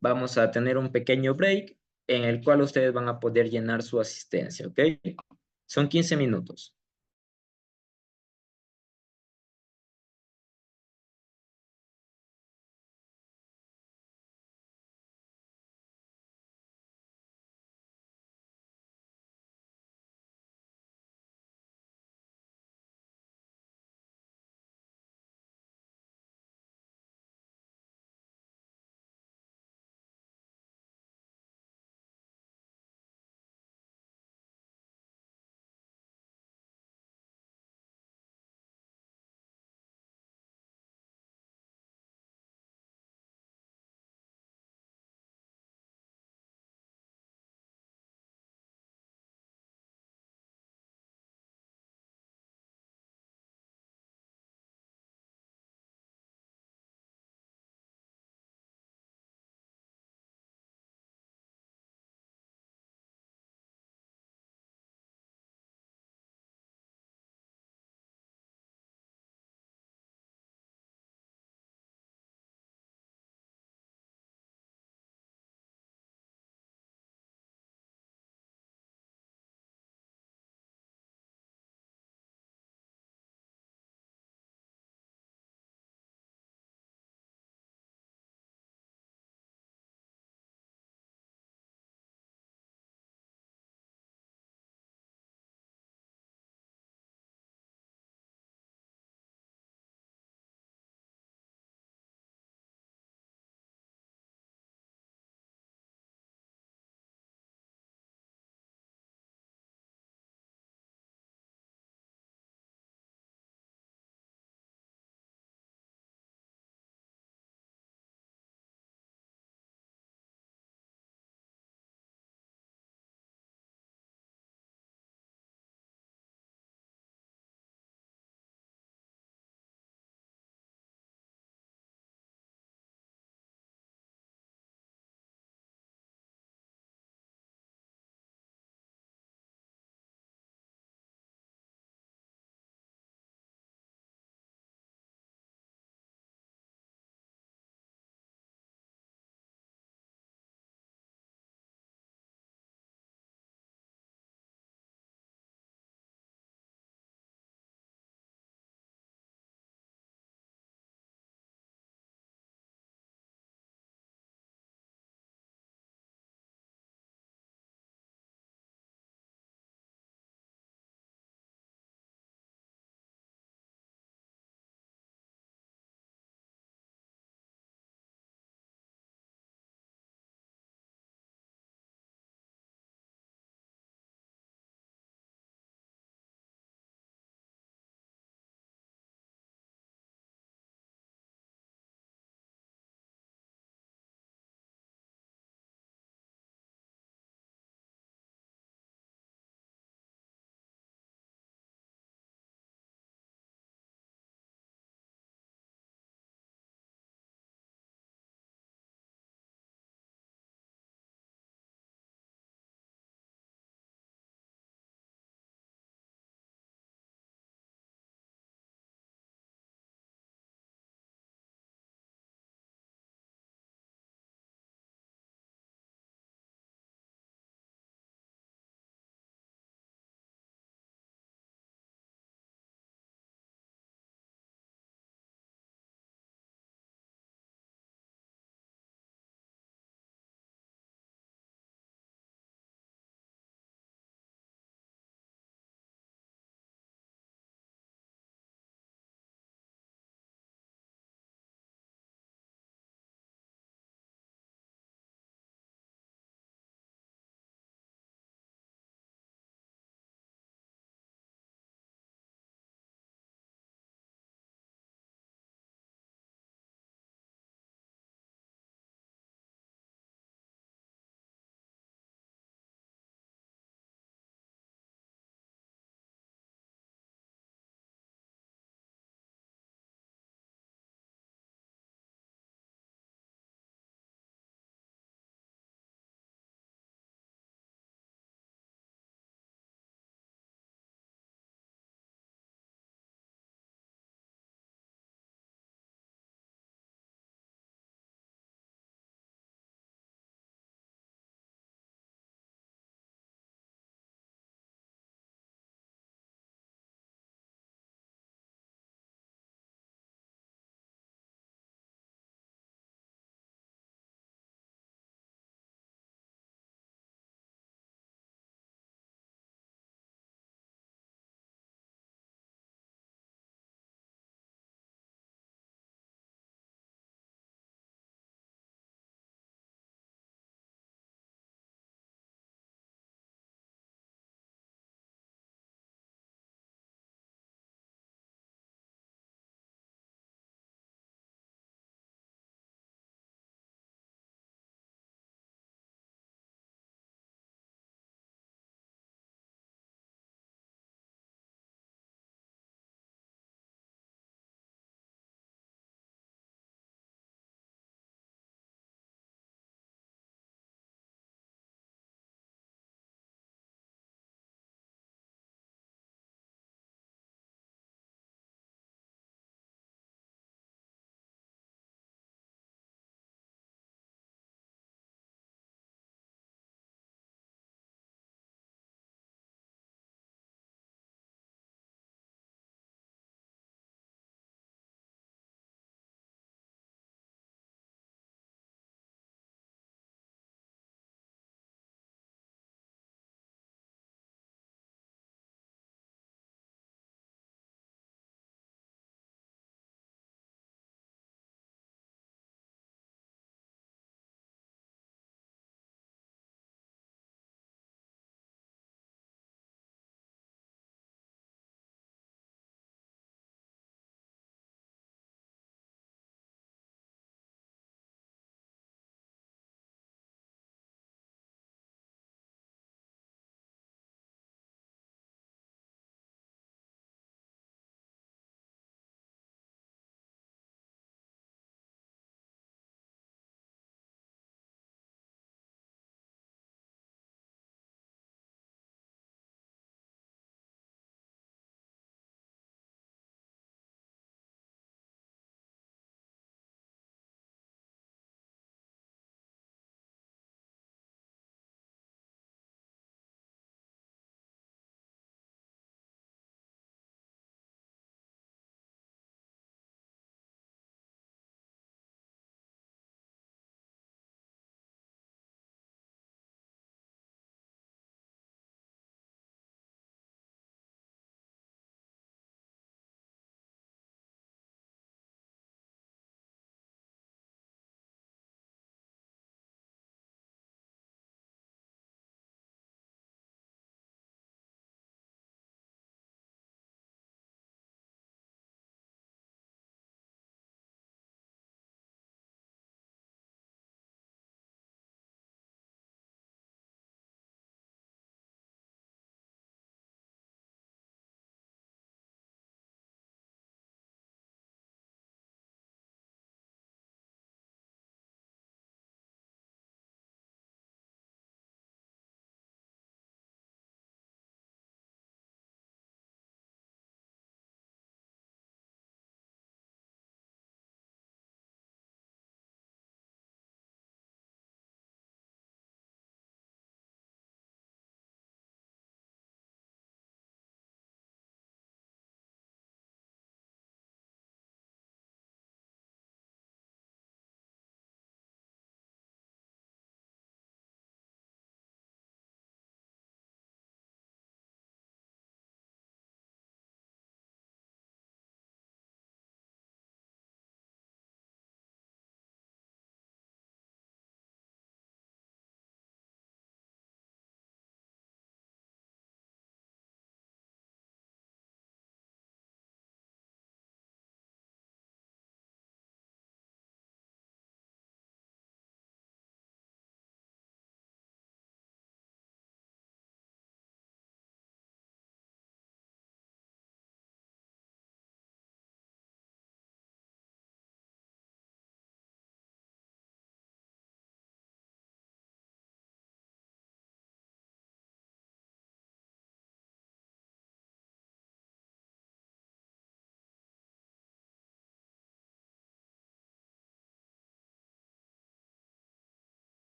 A: vamos a tener un pequeño break en el cual ustedes van a poder llenar su asistencia, ¿ok? Son 15 minutos.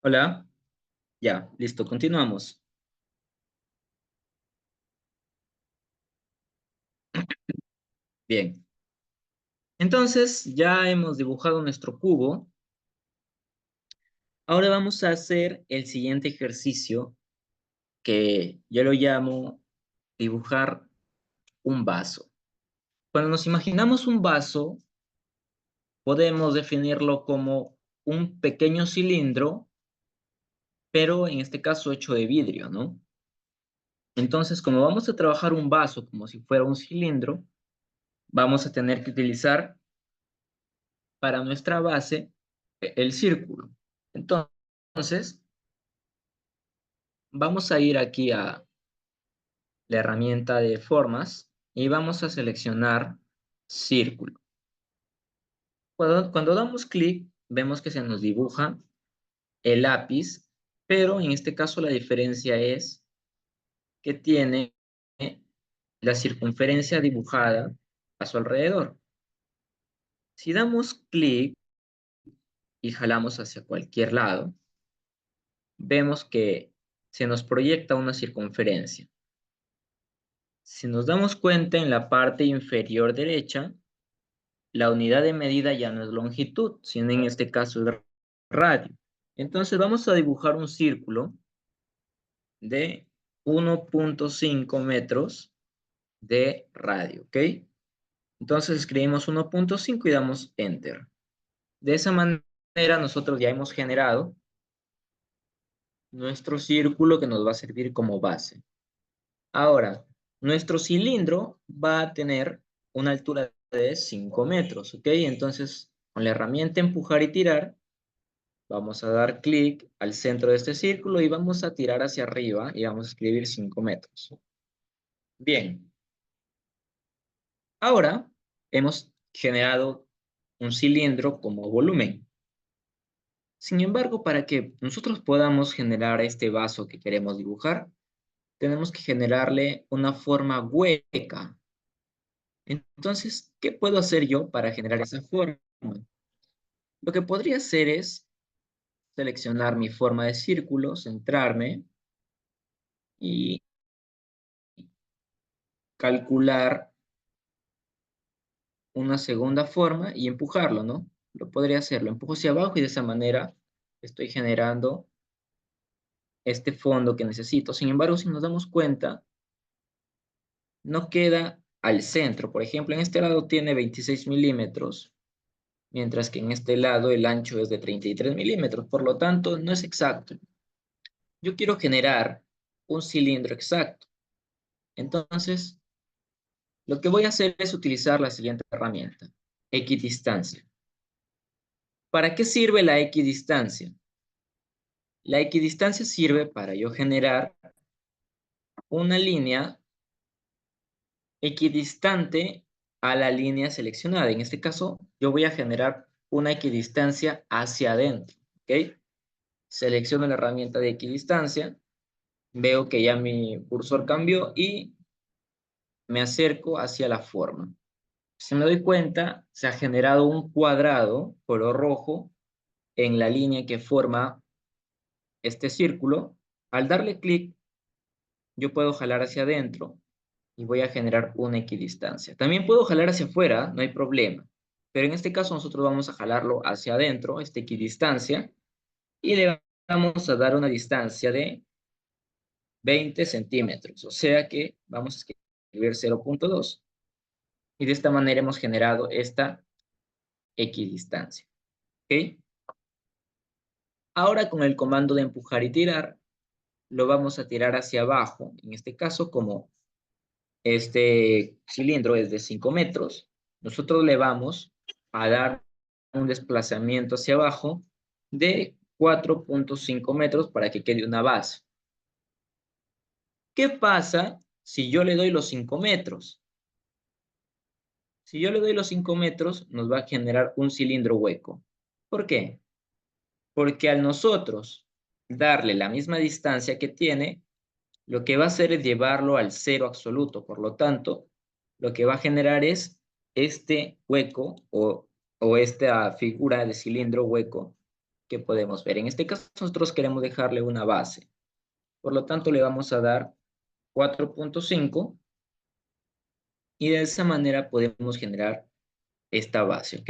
A: Hola. Ya, listo, continuamos. Bien. Entonces, ya hemos dibujado nuestro cubo. Ahora vamos a hacer el siguiente ejercicio que yo lo llamo dibujar un vaso. Cuando nos imaginamos un vaso, podemos definirlo como un pequeño cilindro, pero en este caso hecho de vidrio, ¿no? Entonces, como vamos a trabajar un vaso como si fuera un cilindro, vamos a tener que utilizar para nuestra base el círculo. Entonces, vamos a ir aquí a la herramienta de formas y vamos a seleccionar círculo. Cuando damos clic, vemos que se nos dibuja el lápiz, pero en este caso la diferencia es que tiene la circunferencia dibujada a su alrededor. Si damos clic y jalamos hacia cualquier lado, vemos que se nos proyecta una circunferencia. Si nos damos cuenta, en la parte inferior derecha, la unidad de medida ya no es longitud, sino en este caso es radio. Entonces vamos a dibujar un círculo de 1.5 metros de radio, ¿ok? Entonces escribimos 1.5 y damos Enter. De esa manera nosotros ya hemos generado nuestro círculo que nos va a servir como base. Ahora, nuestro cilindro va a tener una altura de 5 metros, ¿ok? Entonces, con la herramienta empujar y tirar, vamos a dar clic al centro de este círculo y vamos a tirar hacia arriba y vamos a escribir 5 metros. Bien. Ahora, hemos generado un cilindro como volumen. Sin embargo, para que nosotros podamos generar este vaso que queremos dibujar, tenemos que generarle una forma hueca. Entonces, ¿qué puedo hacer yo para generar esa forma? Lo que podría hacer es seleccionar mi forma de círculo, centrarme y calcular una segunda forma y empujarlo, ¿no? Lo podría hacer, lo empujo hacia abajo y de esa manera estoy generando este fondo que necesito. Sin embargo, si nos damos cuenta, no queda al centro. Por ejemplo, en este lado tiene 26 milímetros, mientras que en este lado el ancho es de 33 milímetros. Por lo tanto, no es exacto. Yo quiero generar un cilindro exacto. Entonces, lo que voy a hacer es utilizar la siguiente herramienta, equidistancia. ¿Para qué sirve la equidistancia? La equidistancia sirve para yo generar una línea equidistante a la línea seleccionada. En este caso, yo voy a generar una equidistancia hacia adentro, ¿ok? Selecciono la herramienta de equidistancia, veo que ya mi cursor cambió y me acerco hacia la forma. Si me doy cuenta, se ha generado un cuadrado color rojo en la línea que forma este círculo. Al darle clic, yo puedo jalar hacia adentro y voy a generar una equidistancia. También puedo jalar hacia afuera, no hay problema. Pero en este caso nosotros vamos a jalarlo hacia adentro, esta equidistancia, y le vamos a dar una distancia de 20 centímetros. O sea que vamos a escribir 0.2. Y de esta manera hemos generado esta equidistancia. ¿Ok? Ahora con el comando de empujar y tirar, lo vamos a tirar hacia abajo. En este caso, como este cilindro es de 5 metros, nosotros le vamos a dar un desplazamiento hacia abajo de 4.5 metros para que quede una base. ¿Qué pasa si yo le doy los 5 metros? Si yo le doy los 5 metros, nos va a generar un cilindro hueco. ¿Por qué? Porque al nosotros darle la misma distancia que tiene, lo que va a hacer es llevarlo al cero absoluto. Por lo tanto, lo que va a generar es este hueco o esta figura de cilindro hueco ¿qué podemos ver? En este caso nosotros queremos dejarle una base. Por lo tanto, le vamos a dar 4.5 y de esa manera podemos generar esta base, ¿ok?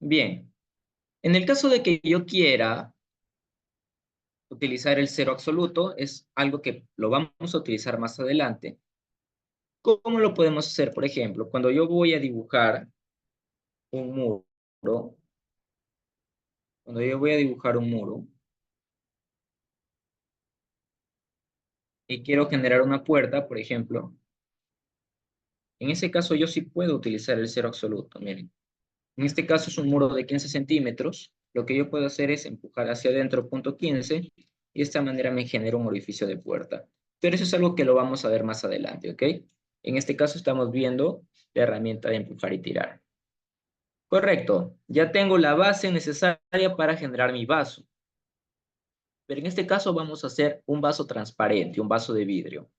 A: Bien, en el caso de que yo quiera utilizar el cero absoluto, es algo que lo vamos a utilizar más adelante. ¿Cómo lo podemos hacer? Por ejemplo, cuando yo voy a dibujar un muro, y quiero generar una puerta, por ejemplo, en ese caso yo sí puedo utilizar el cero absoluto, miren. En este caso es un muro de 15 centímetros. Lo que yo puedo hacer es empujar hacia adentro punto 15 y de esta manera me genera un orificio de puerta. Pero eso es algo que lo vamos a ver más adelante, ¿ok? En este caso estamos viendo la herramienta de empujar y tirar. Correcto, ya tengo la base necesaria para generar mi vaso. Pero en este caso vamos a hacer un vaso transparente, un vaso de vidrio.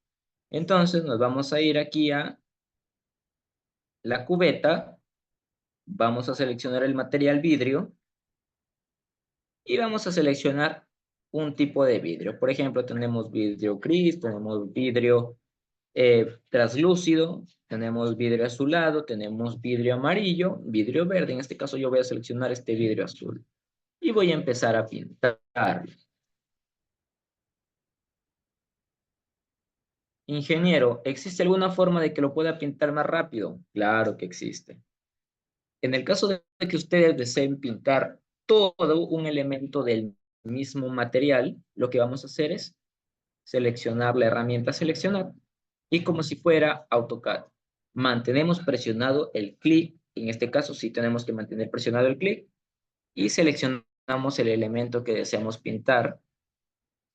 A: Entonces nos vamos a ir aquí a la cubeta, vamos a seleccionar el material vidrio y vamos a seleccionar un tipo de vidrio. Por ejemplo, tenemos vidrio gris, tenemos vidrio traslúcido, tenemos vidrio azulado, tenemos vidrio amarillo, vidrio verde. En este caso yo voy a seleccionar este vidrio azul y voy a empezar a pintarlo. Ingeniero, ¿existe alguna forma de que lo pueda pintar más rápido? Claro que existe. En el caso de que ustedes deseen pintar todo un elemento del mismo material, lo que vamos a hacer es seleccionar la herramienta seleccionar y como si fuera AutoCAD. Mantenemos presionado el clic, en este caso sí tenemos que mantener presionado el clic y seleccionamos el elemento que deseamos pintar.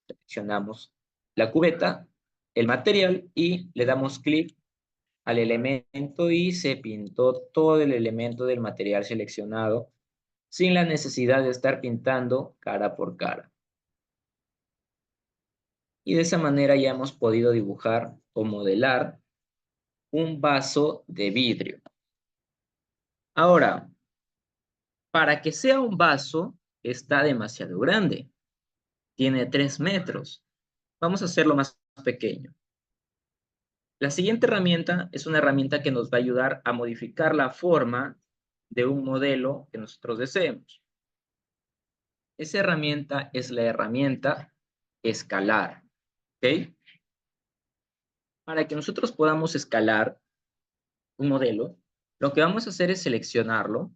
A: Seleccionamos la cubeta, el material y le damos clic al elemento y se pintó todo el elemento del material seleccionado sin la necesidad de estar pintando cara por cara. Y de esa manera ya hemos podido dibujar o modelar un vaso de vidrio. Ahora, para que sea un vaso, está demasiado grande. Tiene 3 metros. Vamos a hacerlo más pequeño. La siguiente herramienta es una herramienta que nos va a ayudar a modificar la forma de un modelo que nosotros deseemos. Esa herramienta es la herramienta escalar. ¿Ok? Para que nosotros podamos escalar un modelo, lo que vamos a hacer es seleccionarlo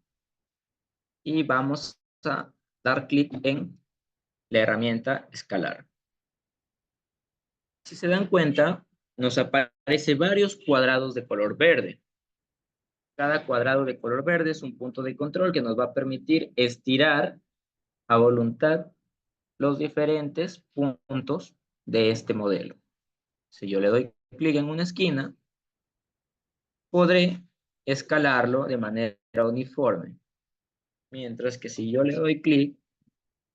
A: y vamos a dar clic en la herramienta escalar. Si se dan cuenta, nos aparece varios cuadrados de color verde. Cada cuadrado de color verde es un punto de control que nos va a permitir estirar a voluntad los diferentes puntos de este modelo. Si yo le doy clic en una esquina, podré escalarlo de manera uniforme. Mientras que si yo le doy clic,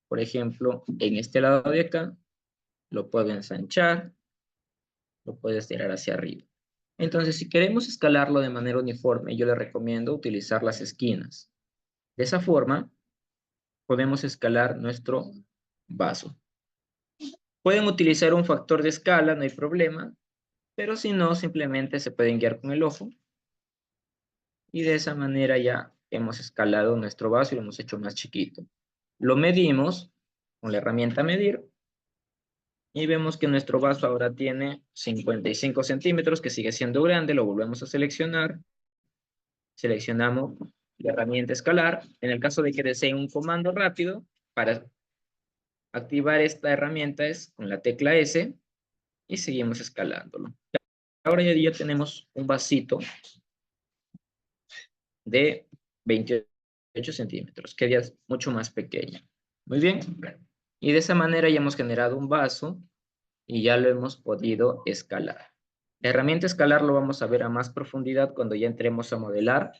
A: por ejemplo, en este lado de acá, lo puedo ensanchar, lo puedo estirar hacia arriba. Entonces, si queremos escalarlo de manera uniforme, yo le recomiendo utilizar las esquinas. De esa forma, podemos escalar nuestro vaso. Pueden utilizar un factor de escala, no hay problema, pero si no, simplemente se pueden guiar con el ojo. Y de esa manera ya hemos escalado nuestro vaso y lo hemos hecho más chiquito. Lo medimos con la herramienta medir y vemos que nuestro vaso ahora tiene 55 centímetros, que sigue siendo grande. Lo volvemos a seleccionar. Seleccionamos la herramienta escalar. En el caso de que deseen un comando rápido, para activar esta herramienta es con la tecla S y seguimos escalándolo. Ahora ya tenemos un vasito de 28 centímetros, que ya es mucho más pequeño. Muy bien. Y de esa manera ya hemos generado un vaso y ya lo hemos podido escalar. La herramienta escalar lo vamos a ver a más profundidad cuando ya entremos a modelar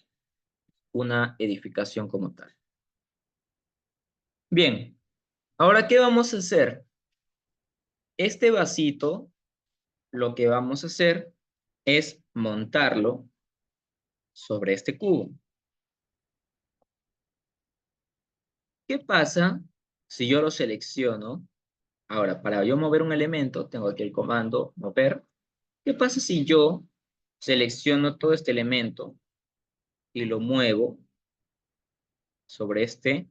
A: una edificación como tal. Bien, ahora, ¿qué vamos a hacer? Este vasito, lo que vamos a hacer es montarlo sobre este cubo. ¿Qué pasa si yo lo selecciono? Ahora, para yo mover un elemento, tengo aquí el comando mover. ¿Qué pasa si yo selecciono todo este elemento y lo muevo sobre este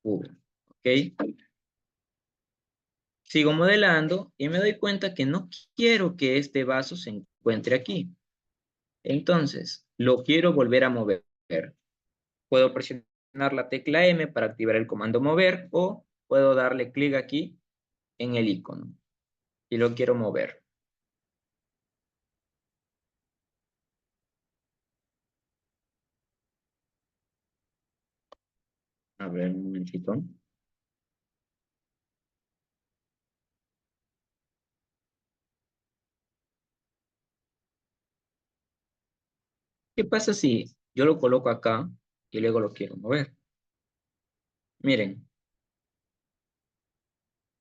A: cubo? ¿Ok? Sigo modelando y me doy cuenta que no quiero que este vaso se encuentre aquí. Entonces, lo quiero volver a mover. Puedo presionar la tecla M para activar el comando mover o puedo darle clic aquí en el icono y lo quiero mover. A ver, un momentito. ¿Qué pasa si yo lo coloco acá y luego lo quiero mover? Miren,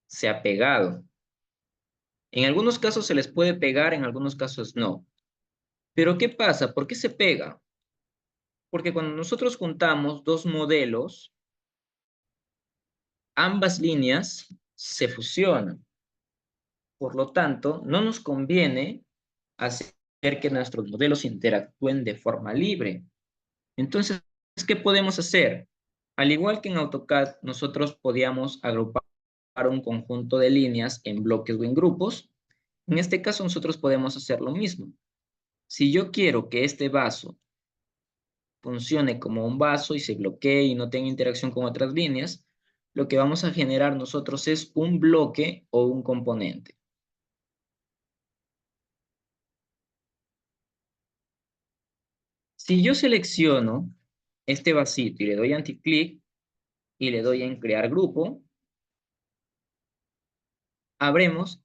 A: se ha pegado. En algunos casos se les puede pegar, en algunos casos no. Pero ¿qué pasa? ¿Por qué se pega? Porque cuando nosotros juntamos dos modelos, ambas líneas se fusionan. Por lo tanto, no nos conviene hacer que nuestros modelos interactúen de forma libre. Entonces, ¿qué podemos hacer? Al igual que en AutoCAD, nosotros podíamos agrupar un conjunto de líneas en bloques o en grupos. En este caso, nosotros podemos hacer lo mismo. Si yo quiero que este vaso funcione como un vaso y se bloquee y no tenga interacción con otras líneas, lo que vamos a generar nosotros es un bloque o un componente. Si yo selecciono este vasito y le doy anticlic y le doy en crear grupo, habremos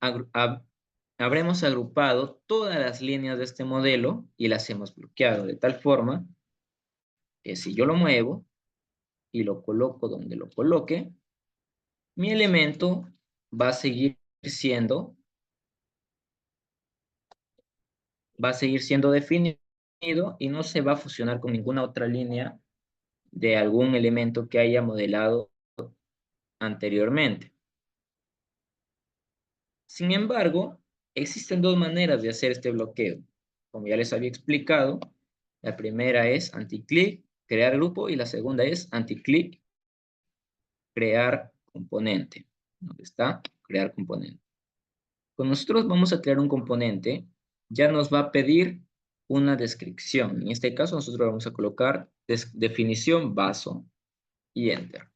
A: agrupado todas las líneas de este modelo y las hemos bloqueado de tal forma que si yo lo muevo y lo coloco donde lo coloque, mi elemento va a seguir siendo, definido y no se va a fusionar con ninguna otra línea de algún elemento que haya modelado anteriormente. Sin embargo, existen dos maneras de hacer este bloqueo. Como ya les había explicado, la primera es anticlic, crear grupo, y la segunda es anticlic, crear componente. ¿Dónde está? Crear componente. Cuando nosotros vamos a crear un componente, ya nos va a pedir una descripción. En este caso, nosotros vamos a colocar definición vaso y enter.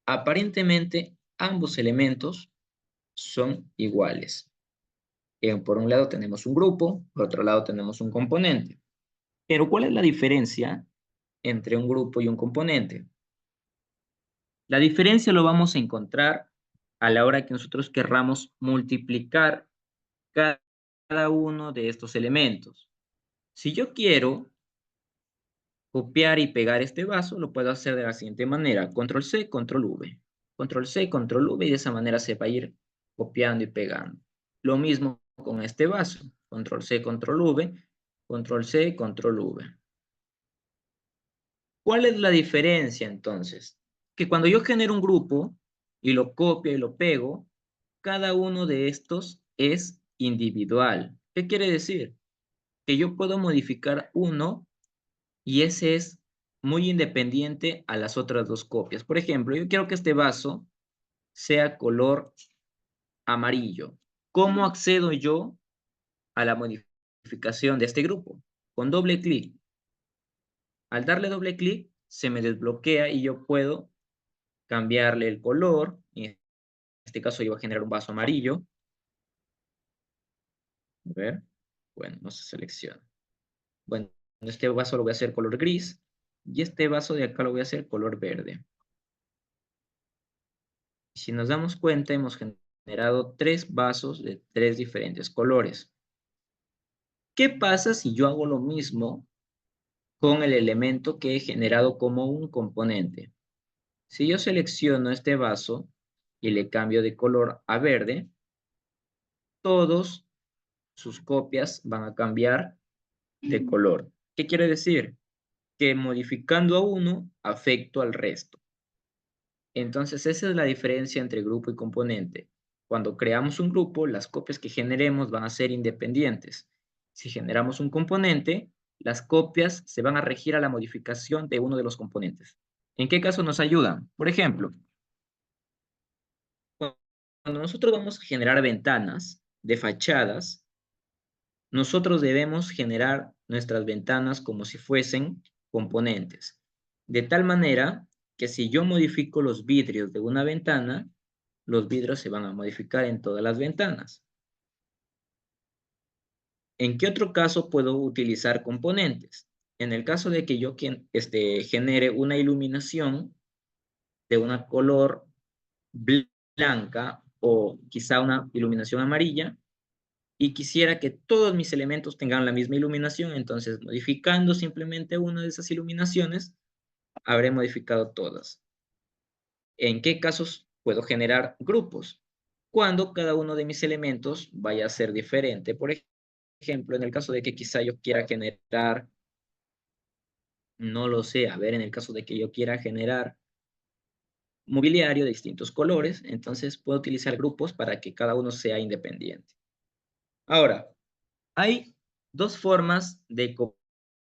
A: Aparentemente, ambos elementos son iguales. Por un lado tenemos un grupo, por otro lado tenemos un componente. Pero ¿cuál es la diferencia entre un grupo y un componente? La diferencia lo vamos a encontrar a la hora que nosotros querramos multiplicar cada uno de estos elementos. Si yo quiero copiar y pegar este vaso, lo puedo hacer de la siguiente manera. Control C, Control V. Control C, Control V, y de esa manera se va a ir copiando y pegando. Lo mismo con este vaso. Control C, Control V, Control C, Control V. ¿Cuál es la diferencia entonces? Que cuando yo genero un grupo y lo copio y lo pego, cada uno de estos es individual. ¿Qué quiere decir? Que yo puedo modificar uno y ese es muy independiente a las otras dos copias. Por ejemplo, yo quiero que este vaso sea color amarillo. ¿Cómo accedo yo a la modificación de este grupo? Con doble clic. Al darle doble clic, se me desbloquea y yo puedo cambiarle el color. En este caso, yo voy a generar un vaso amarillo. A ver. Bueno, no se selecciona. Bueno, este vaso lo voy a hacer color gris y este vaso de acá lo voy a hacer color verde. Si nos damos cuenta, hemos generado tres vasos de tres diferentes colores. ¿Qué pasa si yo hago lo mismo con el elemento que he generado como un componente? Si yo selecciono este vaso y le cambio de color a verde, todos sus copias van a cambiar de color. ¿Qué quiere decir? Que modificando a uno, afecto al resto. Entonces, esa es la diferencia entre grupo y componente. Cuando creamos un grupo, las copias que generemos van a ser independientes. Si generamos un componente, las copias se van a regir a la modificación de uno de los componentes. ¿En qué caso nos ayudan? Por ejemplo, cuando nosotros vamos a generar ventanas de fachadas, nosotros debemos generar nuestras ventanas como si fuesen componentes. De tal manera que si yo modifico los vidrios de una ventana, los vidrios se van a modificar en todas las ventanas. ¿En qué otro caso puedo utilizar componentes? En el caso de que yo genere una iluminación de una color blanca o quizá una iluminación amarilla, y quisiera que todos mis elementos tengan la misma iluminación, entonces modificando simplemente una de esas iluminaciones, habré modificado todas. ¿En qué casos puedo generar grupos? Cuando cada uno de mis elementos vaya a ser diferente. Por ejemplo, en el caso de que quizá yo quiera generar, no lo sé, a ver, en el caso de que yo quiera generar mobiliario de distintos colores, entonces puedo utilizar grupos para que cada uno sea independiente. Ahora, hay dos formas de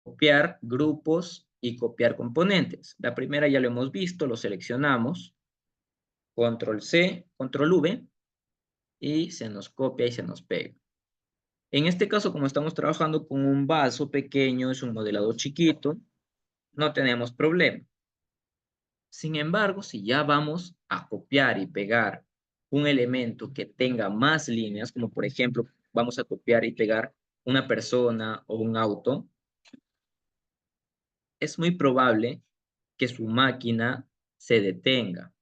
A: copiar grupos y copiar componentes. La primera ya lo hemos visto, lo seleccionamos, control C, control V, y se nos copia y se nos pega. En este caso, como estamos trabajando con un vaso pequeño, es un modelado chiquito, no tenemos problema. Sin embargo, si ya vamos a copiar y pegar un elemento que tenga más líneas, como por ejemplo, vamos a copiar y pegar una persona o un auto, es muy probable que su máquina se detenga,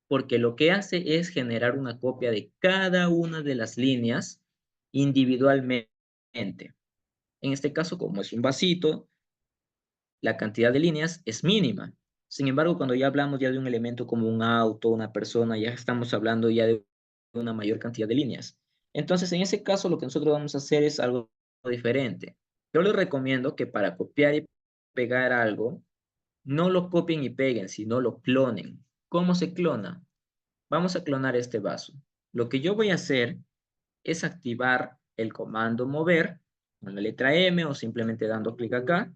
A: porque lo que hace es generar una copia de cada una de las líneas individualmente. En este caso, como es un vasito, la cantidad de líneas es mínima. Sin embargo, cuando ya hablamos ya de un elemento como un auto, una persona, ya estamos hablando ya de una mayor cantidad de líneas. Entonces, en ese caso, lo que nosotros vamos a hacer es algo diferente. Yo les recomiendo que para copiar y pegar algo, no lo copien y peguen, sino lo clonen. ¿Cómo se clona? Vamos a clonar este vaso. Lo que yo voy a hacer es activar el comando mover con la letra M o simplemente dando clic acá.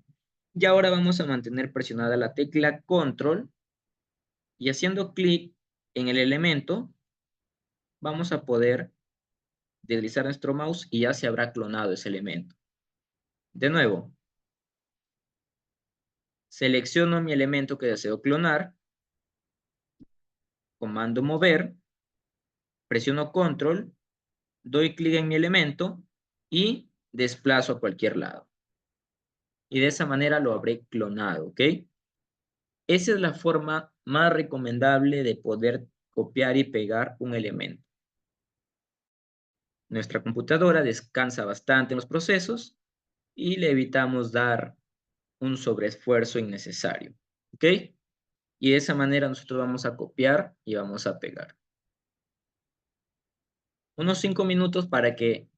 A: Y ahora vamos a mantener presionada la tecla control y haciendo clic en el elemento vamos a poder deslizar nuestro mouse y ya se habrá clonado ese elemento. De nuevo, selecciono mi elemento que deseo clonar, comando mover, presiono control, doy clic en mi elemento y desplazo a cualquier lado. Y de esa manera lo habré clonado, ¿ok? Esa es la forma más recomendable de poder copiar y pegar un elemento. Nuestra computadora descansa bastante en los procesos y le evitamos dar un sobreesfuerzo innecesario, ¿ok? Y de esa manera nosotros vamos a copiar y vamos a pegar. Unos 5 minutos para que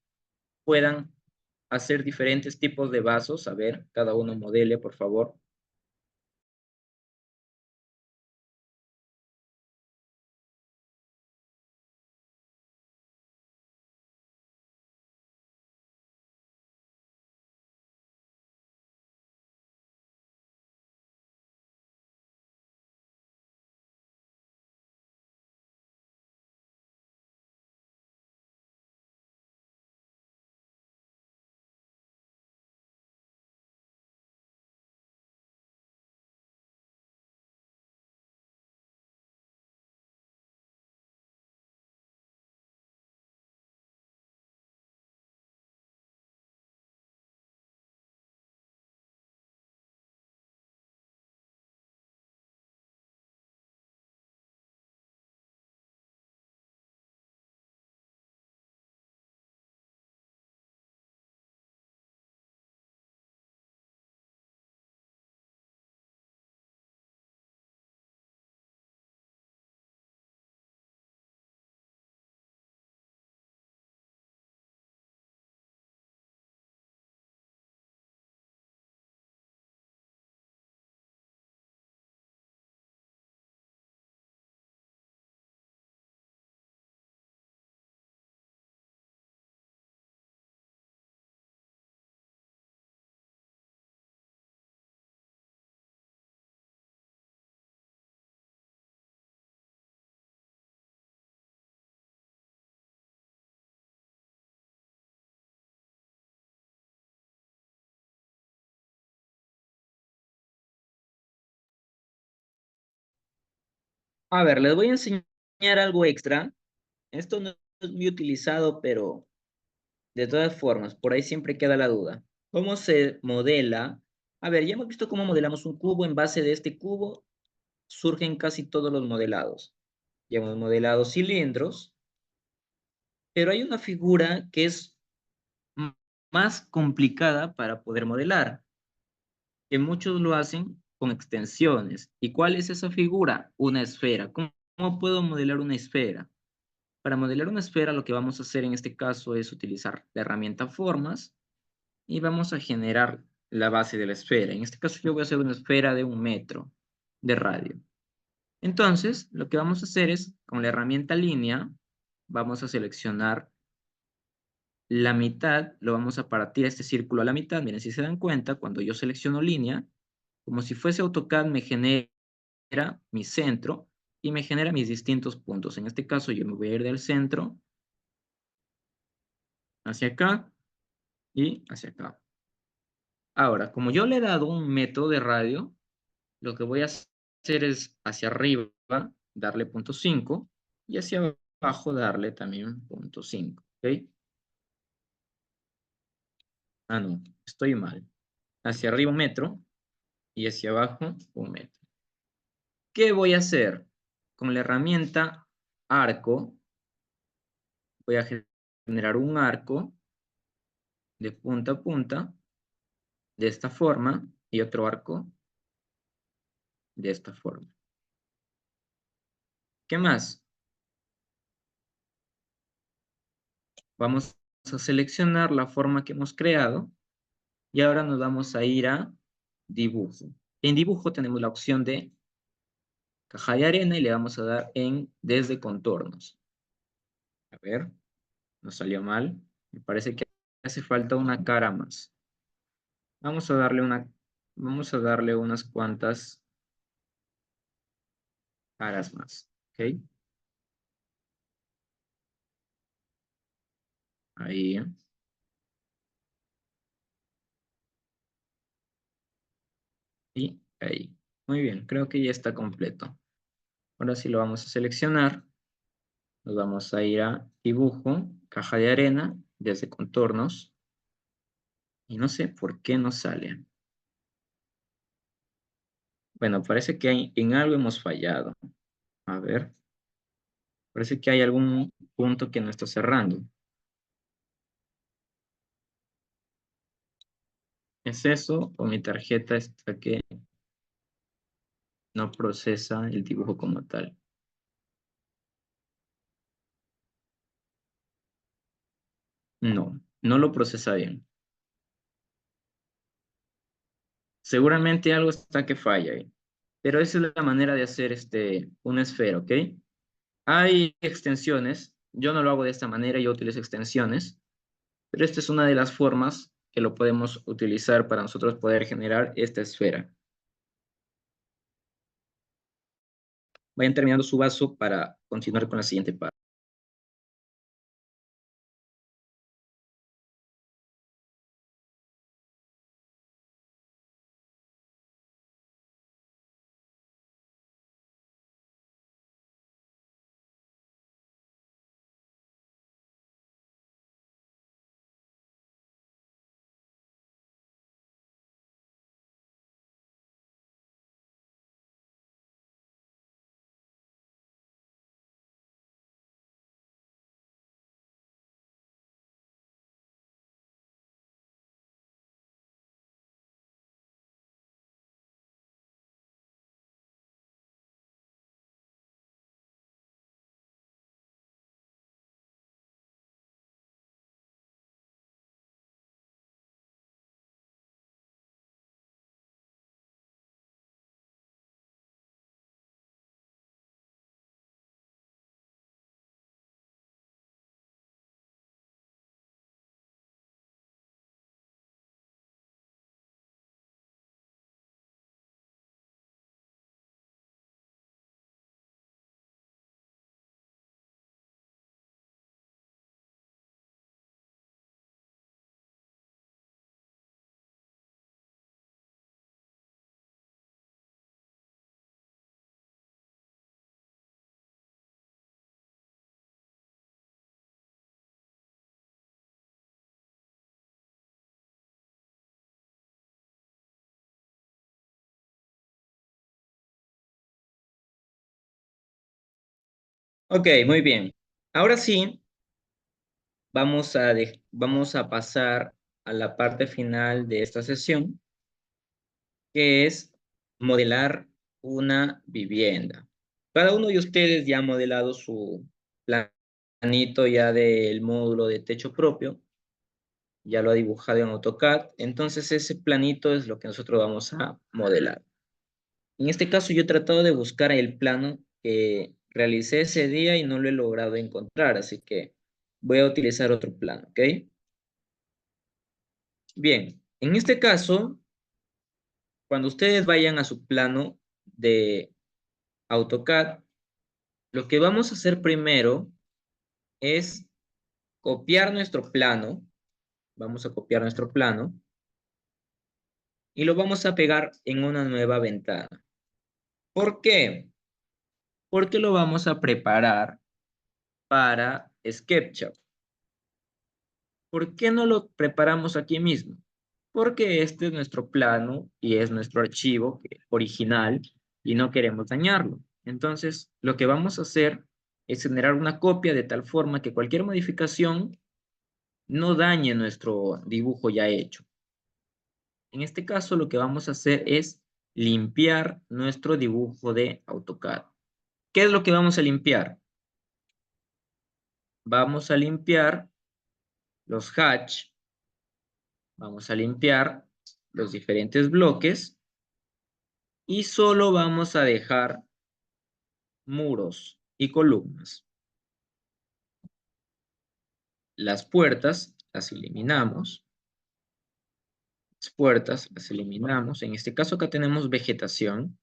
A: puedan hacer diferentes tipos de vasos. A ver, cada uno modele, por favor. A ver, les voy a enseñar algo extra. Esto no es muy utilizado, pero de todas formas, por ahí siempre queda la duda. ¿Cómo se modela? A ver, ya hemos visto cómo modelamos un cubo. En base de este cubo surgen casi todos los modelados. Ya hemos modelado cilindros, pero hay una figura que es m- más complicada para poder modelar, que muchos lo hacen con extensiones. ¿Y cuál es esa figura? Una esfera. ¿Cómo puedo modelar una esfera? Para modelar una esfera, lo que vamos a hacer en este caso es utilizar la herramienta formas y vamos a generar la base de la esfera. En este caso yo voy a hacer una esfera de 1 metro de radio. Entonces, lo que vamos a hacer es, con la herramienta línea, vamos a seleccionar la mitad, lo vamos a partir este círculo a la mitad. Miren, si se dan cuenta, cuando yo selecciono línea, como si fuese AutoCAD, me genera mi centro y me genera mis distintos puntos. En este caso, yo me voy a ir del centro hacia acá y hacia acá. Ahora, como yo le he dado 1 metro de radio, lo que voy a hacer es hacia arriba darle 0,5 y hacia abajo darle también 0,5. ¿Ok? Ah, no, estoy mal. Hacia arriba 1 metro y hacia abajo 1 metro. ¿Qué voy a hacer? Con la herramienta arco, voy a generar un arco de punta a punta de esta forma y otro arco de esta forma. ¿Qué más? Vamos a seleccionar la forma que hemos creado y ahora nos vamos a ir a dibujo. En dibujo tenemos la opción de caja de arena y le vamos a dar en desde contornos. A ver, nos salió mal. Me parece que hace falta una cara más. Vamos a darle unas cuantas caras más. ¿Ok? Ahí. Y ahí. Muy bien, creo que ya está completo. Ahora sí lo vamos a seleccionar. Nos vamos a ir a dibujo, caja de arena, desde contornos. Y no sé por qué no sale. Bueno, parece que en algo hemos fallado. A ver, parece que hay algún punto que no está cerrando. ¿Es eso o mi tarjeta está que no procesa el dibujo como tal? No, no lo procesa bien. Seguramente algo está que falla ahí. Pero esa es la manera de hacer una esfera, ¿ok? Hay extensiones. Yo no lo hago de esta manera, yo utilizo extensiones. Pero esta es una de las formas que lo podemos utilizar para nosotros poder generar esta esfera. Vayan terminando su vaso para continuar con la siguiente parte. Ok, muy bien. Ahora sí, vamos a pasar a la parte final de esta sesión, que es modelar una vivienda. Cada uno de ustedes ya ha modelado su planito ya del módulo de techo propio, ya lo ha dibujado en AutoCAD, entonces ese planito es lo que nosotros vamos a modelar. En este caso yo he tratado de buscar el plano que realicé ese día y no lo he logrado encontrar, así que voy a utilizar otro plano, ¿ok? Bien, en este caso, cuando ustedes vayan a su plano de AutoCAD, lo que vamos a hacer primero es copiar nuestro plano, vamos a copiar nuestro plano y lo vamos a pegar en una nueva ventana. ¿Por qué? Porque lo vamos a preparar para SketchUp. ¿Por qué no lo preparamos aquí mismo? Porque este es nuestro plano y es nuestro archivo original y no queremos dañarlo. Entonces, lo que vamos a hacer es generar una copia de tal forma que cualquier modificación no dañe nuestro dibujo ya hecho. En este caso, lo que vamos a hacer es limpiar nuestro dibujo de AutoCAD. ¿Qué es lo que vamos a limpiar? Vamos a limpiar los hatch, vamos a limpiar los diferentes bloques y solo vamos a dejar muros y columnas. Las puertas las eliminamos. Las puertas las eliminamos. En este caso acá tenemos vegetación.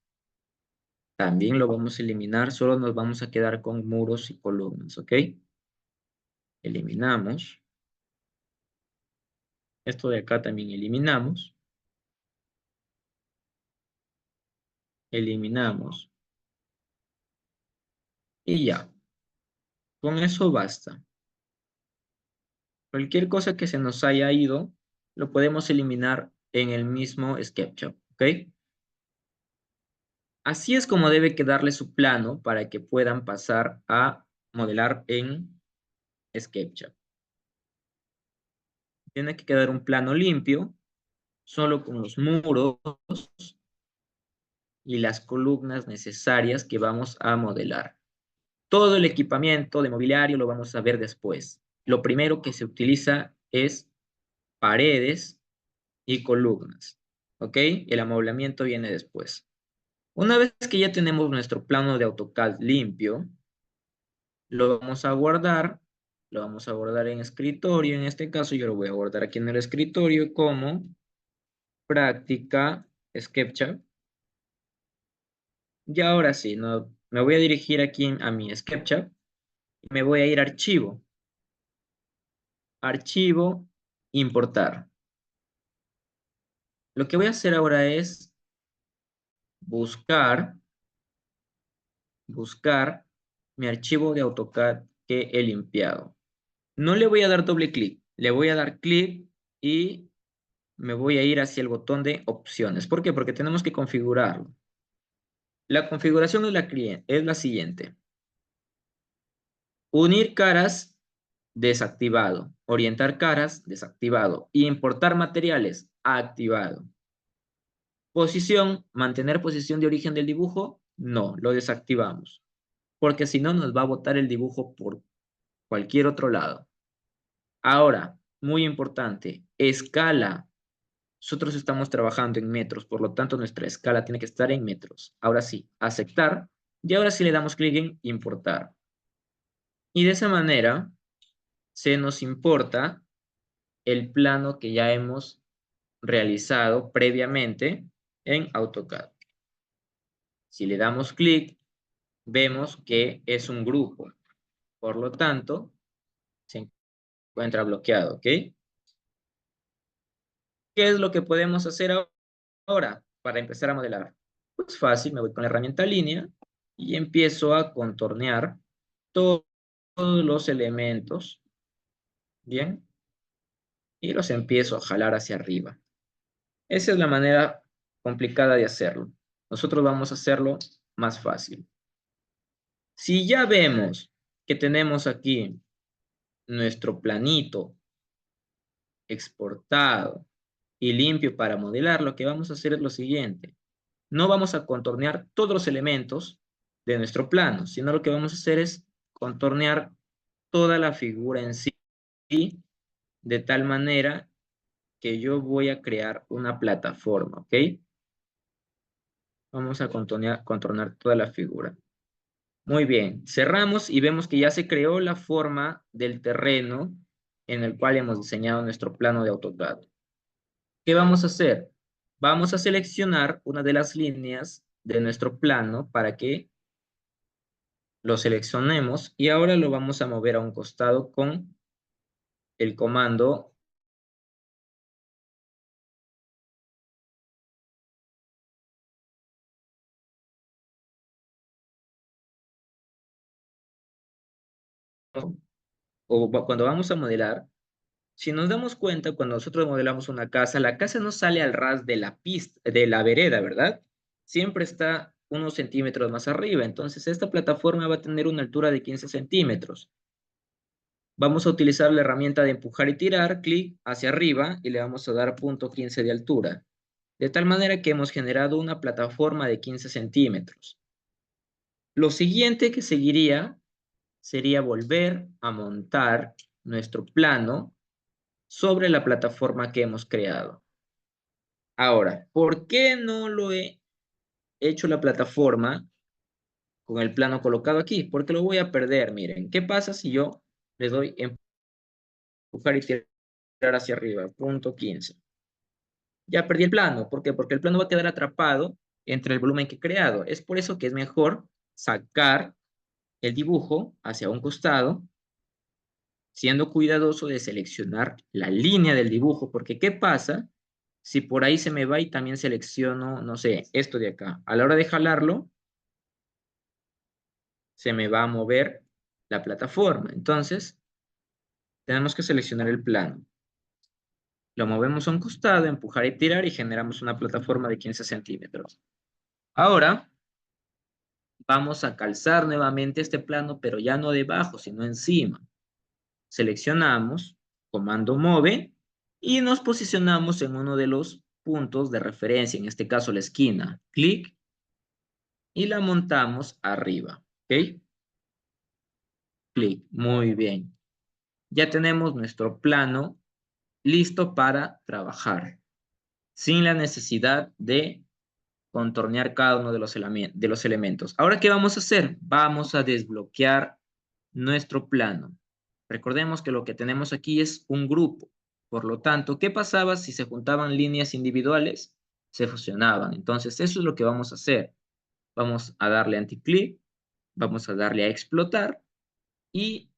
A: También lo vamos a eliminar. Solo nos vamos a quedar con muros y columnas, ¿ok? Eliminamos. Esto de acá también eliminamos. Eliminamos. Y ya. Con eso basta. Cualquier cosa que se nos haya ido, lo podemos eliminar en el mismo SketchUp, ¿ok? Así es como debe quedarle su plano para que puedan pasar a modelar en SketchUp. Tiene que quedar un plano limpio, solo con los muros y las columnas necesarias que vamos a modelar. Todo el equipamiento de mobiliario lo vamos a ver después. Lo primero que se utiliza es paredes y columnas, ¿ok? El amoblamiento viene después. Una vez que ya tenemos nuestro plano de AutoCAD limpio, lo vamos a guardar, lo vamos a guardar en escritorio, en este caso yo lo voy a guardar aquí en el escritorio como práctica SketchUp. Y ahora sí, no, me voy a dirigir aquí a mi SketchUp y me voy a ir a archivo, archivo, importar. Lo que voy a hacer ahora es buscar mi archivo de AutoCAD que he limpiado. No le voy a dar doble clic, le voy a dar clic y me voy a ir hacia el botón de opciones. ¿Por qué? Porque tenemos que configurarlo. La configuración es la siguiente. Unir caras, desactivado. Orientar caras, desactivado. Importar materiales, activado. Posición, mantener posición de origen del dibujo, no, lo desactivamos. Porque si no nos va a botar el dibujo por cualquier otro lado. Ahora, muy importante, escala. Nosotros estamos trabajando en metros, por lo tanto nuestra escala tiene que estar en metros. Ahora sí, aceptar. Y ahora sí le damos clic en importar. Y de esa manera se nos importa el plano que ya hemos realizado previamente en AutoCAD. Si le damos clic, vemos que es un grupo. Por lo tanto, se encuentra bloqueado, ¿ok? ¿Qué es lo que podemos hacer ahora para empezar a modelar? Pues fácil, me voy con la herramienta línea y empiezo a contornear todos los elementos, ¿bien? Y los empiezo a jalar hacia arriba. Esa es la manera complicada de hacerlo. Nosotros vamos a hacerlo más fácil. Si ya vemos que tenemos aquí nuestro planito exportado y limpio para modelar, lo que vamos a hacer es lo siguiente. No vamos a contornear todos los elementos de nuestro plano, sino lo que vamos a hacer es contornear toda la figura en sí, de tal manera que yo voy a crear una plataforma, ¿ok? Vamos a contornear toda la figura. Muy bien, cerramos y vemos que ya se creó la forma del terreno en el cual hemos diseñado nuestro plano de AutoCAD. ¿Qué vamos a hacer? Vamos a seleccionar una de las líneas de nuestro plano para que lo seleccionemos y ahora lo vamos a mover a un costado con el comando cuando vamos a modelar. Si nos damos cuenta, cuando nosotros modelamos una casa, la casa no sale al ras de la pista, de la vereda, ¿verdad? Siempre está unos centímetros más arriba. Entonces, esta plataforma va a tener una altura de 15 centímetros. Vamos a utilizar la herramienta de empujar y tirar, clic hacia arriba y le vamos a dar punto 15 de altura. De tal manera que hemos generado una plataforma de 15 centímetros. Lo siguiente que seguiría sería volver a montar nuestro plano sobre la plataforma que hemos creado. Ahora, ¿por qué no lo he hecho la plataforma con el plano colocado aquí? Porque lo voy a perder, miren. ¿Qué pasa si yo le doy empujar y tirar hacia arriba? Punto 15. Ya perdí el plano. ¿Por qué? Porque el plano va a quedar atrapado entre el volumen que he creado. Es por eso que es mejor sacar el dibujo hacia un costado, siendo cuidadoso de seleccionar la línea del dibujo, porque ¿qué pasa si por ahí se me va y también selecciono, no sé, esto de acá? A la hora de jalarlo, se me va a mover la plataforma. Entonces, tenemos que seleccionar el plano. Lo movemos a un costado, empujar y tirar y generamos una plataforma de 15 centímetros. Ahora, vamos a calzar nuevamente este plano, pero ya no debajo, sino encima. Seleccionamos, comando move, y nos posicionamos en uno de los puntos de referencia, en este caso la esquina. Clic y la montamos arriba. ¿Ok? Clic. Muy bien. Ya tenemos nuestro plano listo para trabajar, sin la necesidad de contornear cada uno de los elementos. Ahora, ¿qué vamos a hacer? Vamos a desbloquear nuestro plano. Recordemos que lo que tenemos aquí es un grupo. Por lo tanto, ¿qué pasaba si se juntaban líneas individuales? Se fusionaban. Entonces, eso es lo que vamos a hacer. Vamos a darle anticlic, vamos a darle a explotar y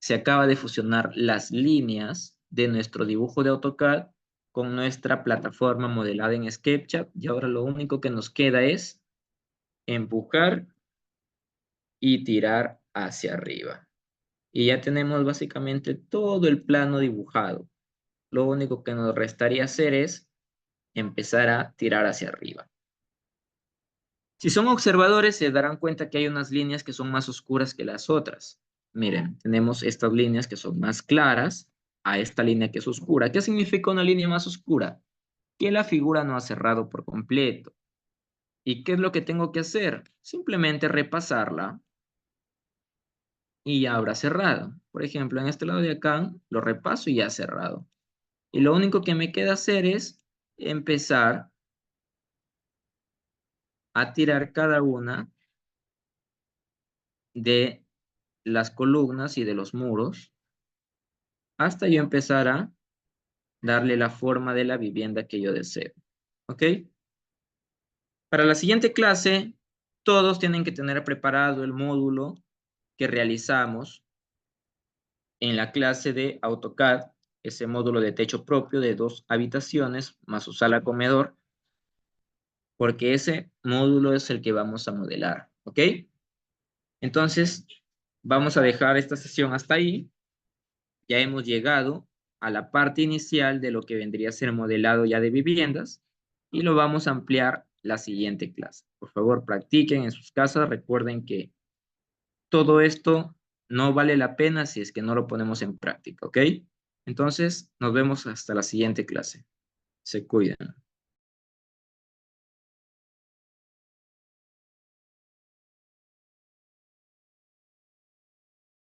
A: se acaba de fusionar las líneas de nuestro dibujo de AutoCAD con nuestra plataforma modelada en SketchUp y ahora lo único que nos queda es empujar y tirar hacia arriba. Y ya tenemos básicamente todo el plano dibujado. Lo único que nos restaría hacer es empezar a tirar hacia arriba. Si son observadores, se darán cuenta que hay unas líneas que son más oscuras que las otras. Miren, tenemos estas líneas que son más claras a esta línea que es oscura. ¿Qué significa una línea más oscura? Que la figura no ha cerrado por completo. ¿Y qué es lo que tengo que hacer? Simplemente repasarla y ya habrá cerrado. Por ejemplo, en este lado de acá, lo repaso y ya ha cerrado. Y lo único que me queda hacer es empezar a tirar cada una de las columnas y de los muros hasta yo empezar a darle la forma de la vivienda que yo deseo. ¿Ok? Para la siguiente clase, todos tienen que tener preparado el módulo que realizamos en la clase de AutoCAD, ese módulo de techo propio de 2 habitaciones más su sala comedor, porque ese módulo es el que vamos a modelar. ¿Ok? Entonces, vamos a dejar esta sesión hasta ahí. Ya hemos llegado a la parte inicial de lo que vendría a ser modelado ya de viviendas y lo vamos a ampliar la siguiente clase. Por favor, practiquen en sus casas. Recuerden que todo esto no vale la pena si es que no lo ponemos en práctica, ¿ok? Entonces, nos vemos hasta la siguiente clase. Se cuidan.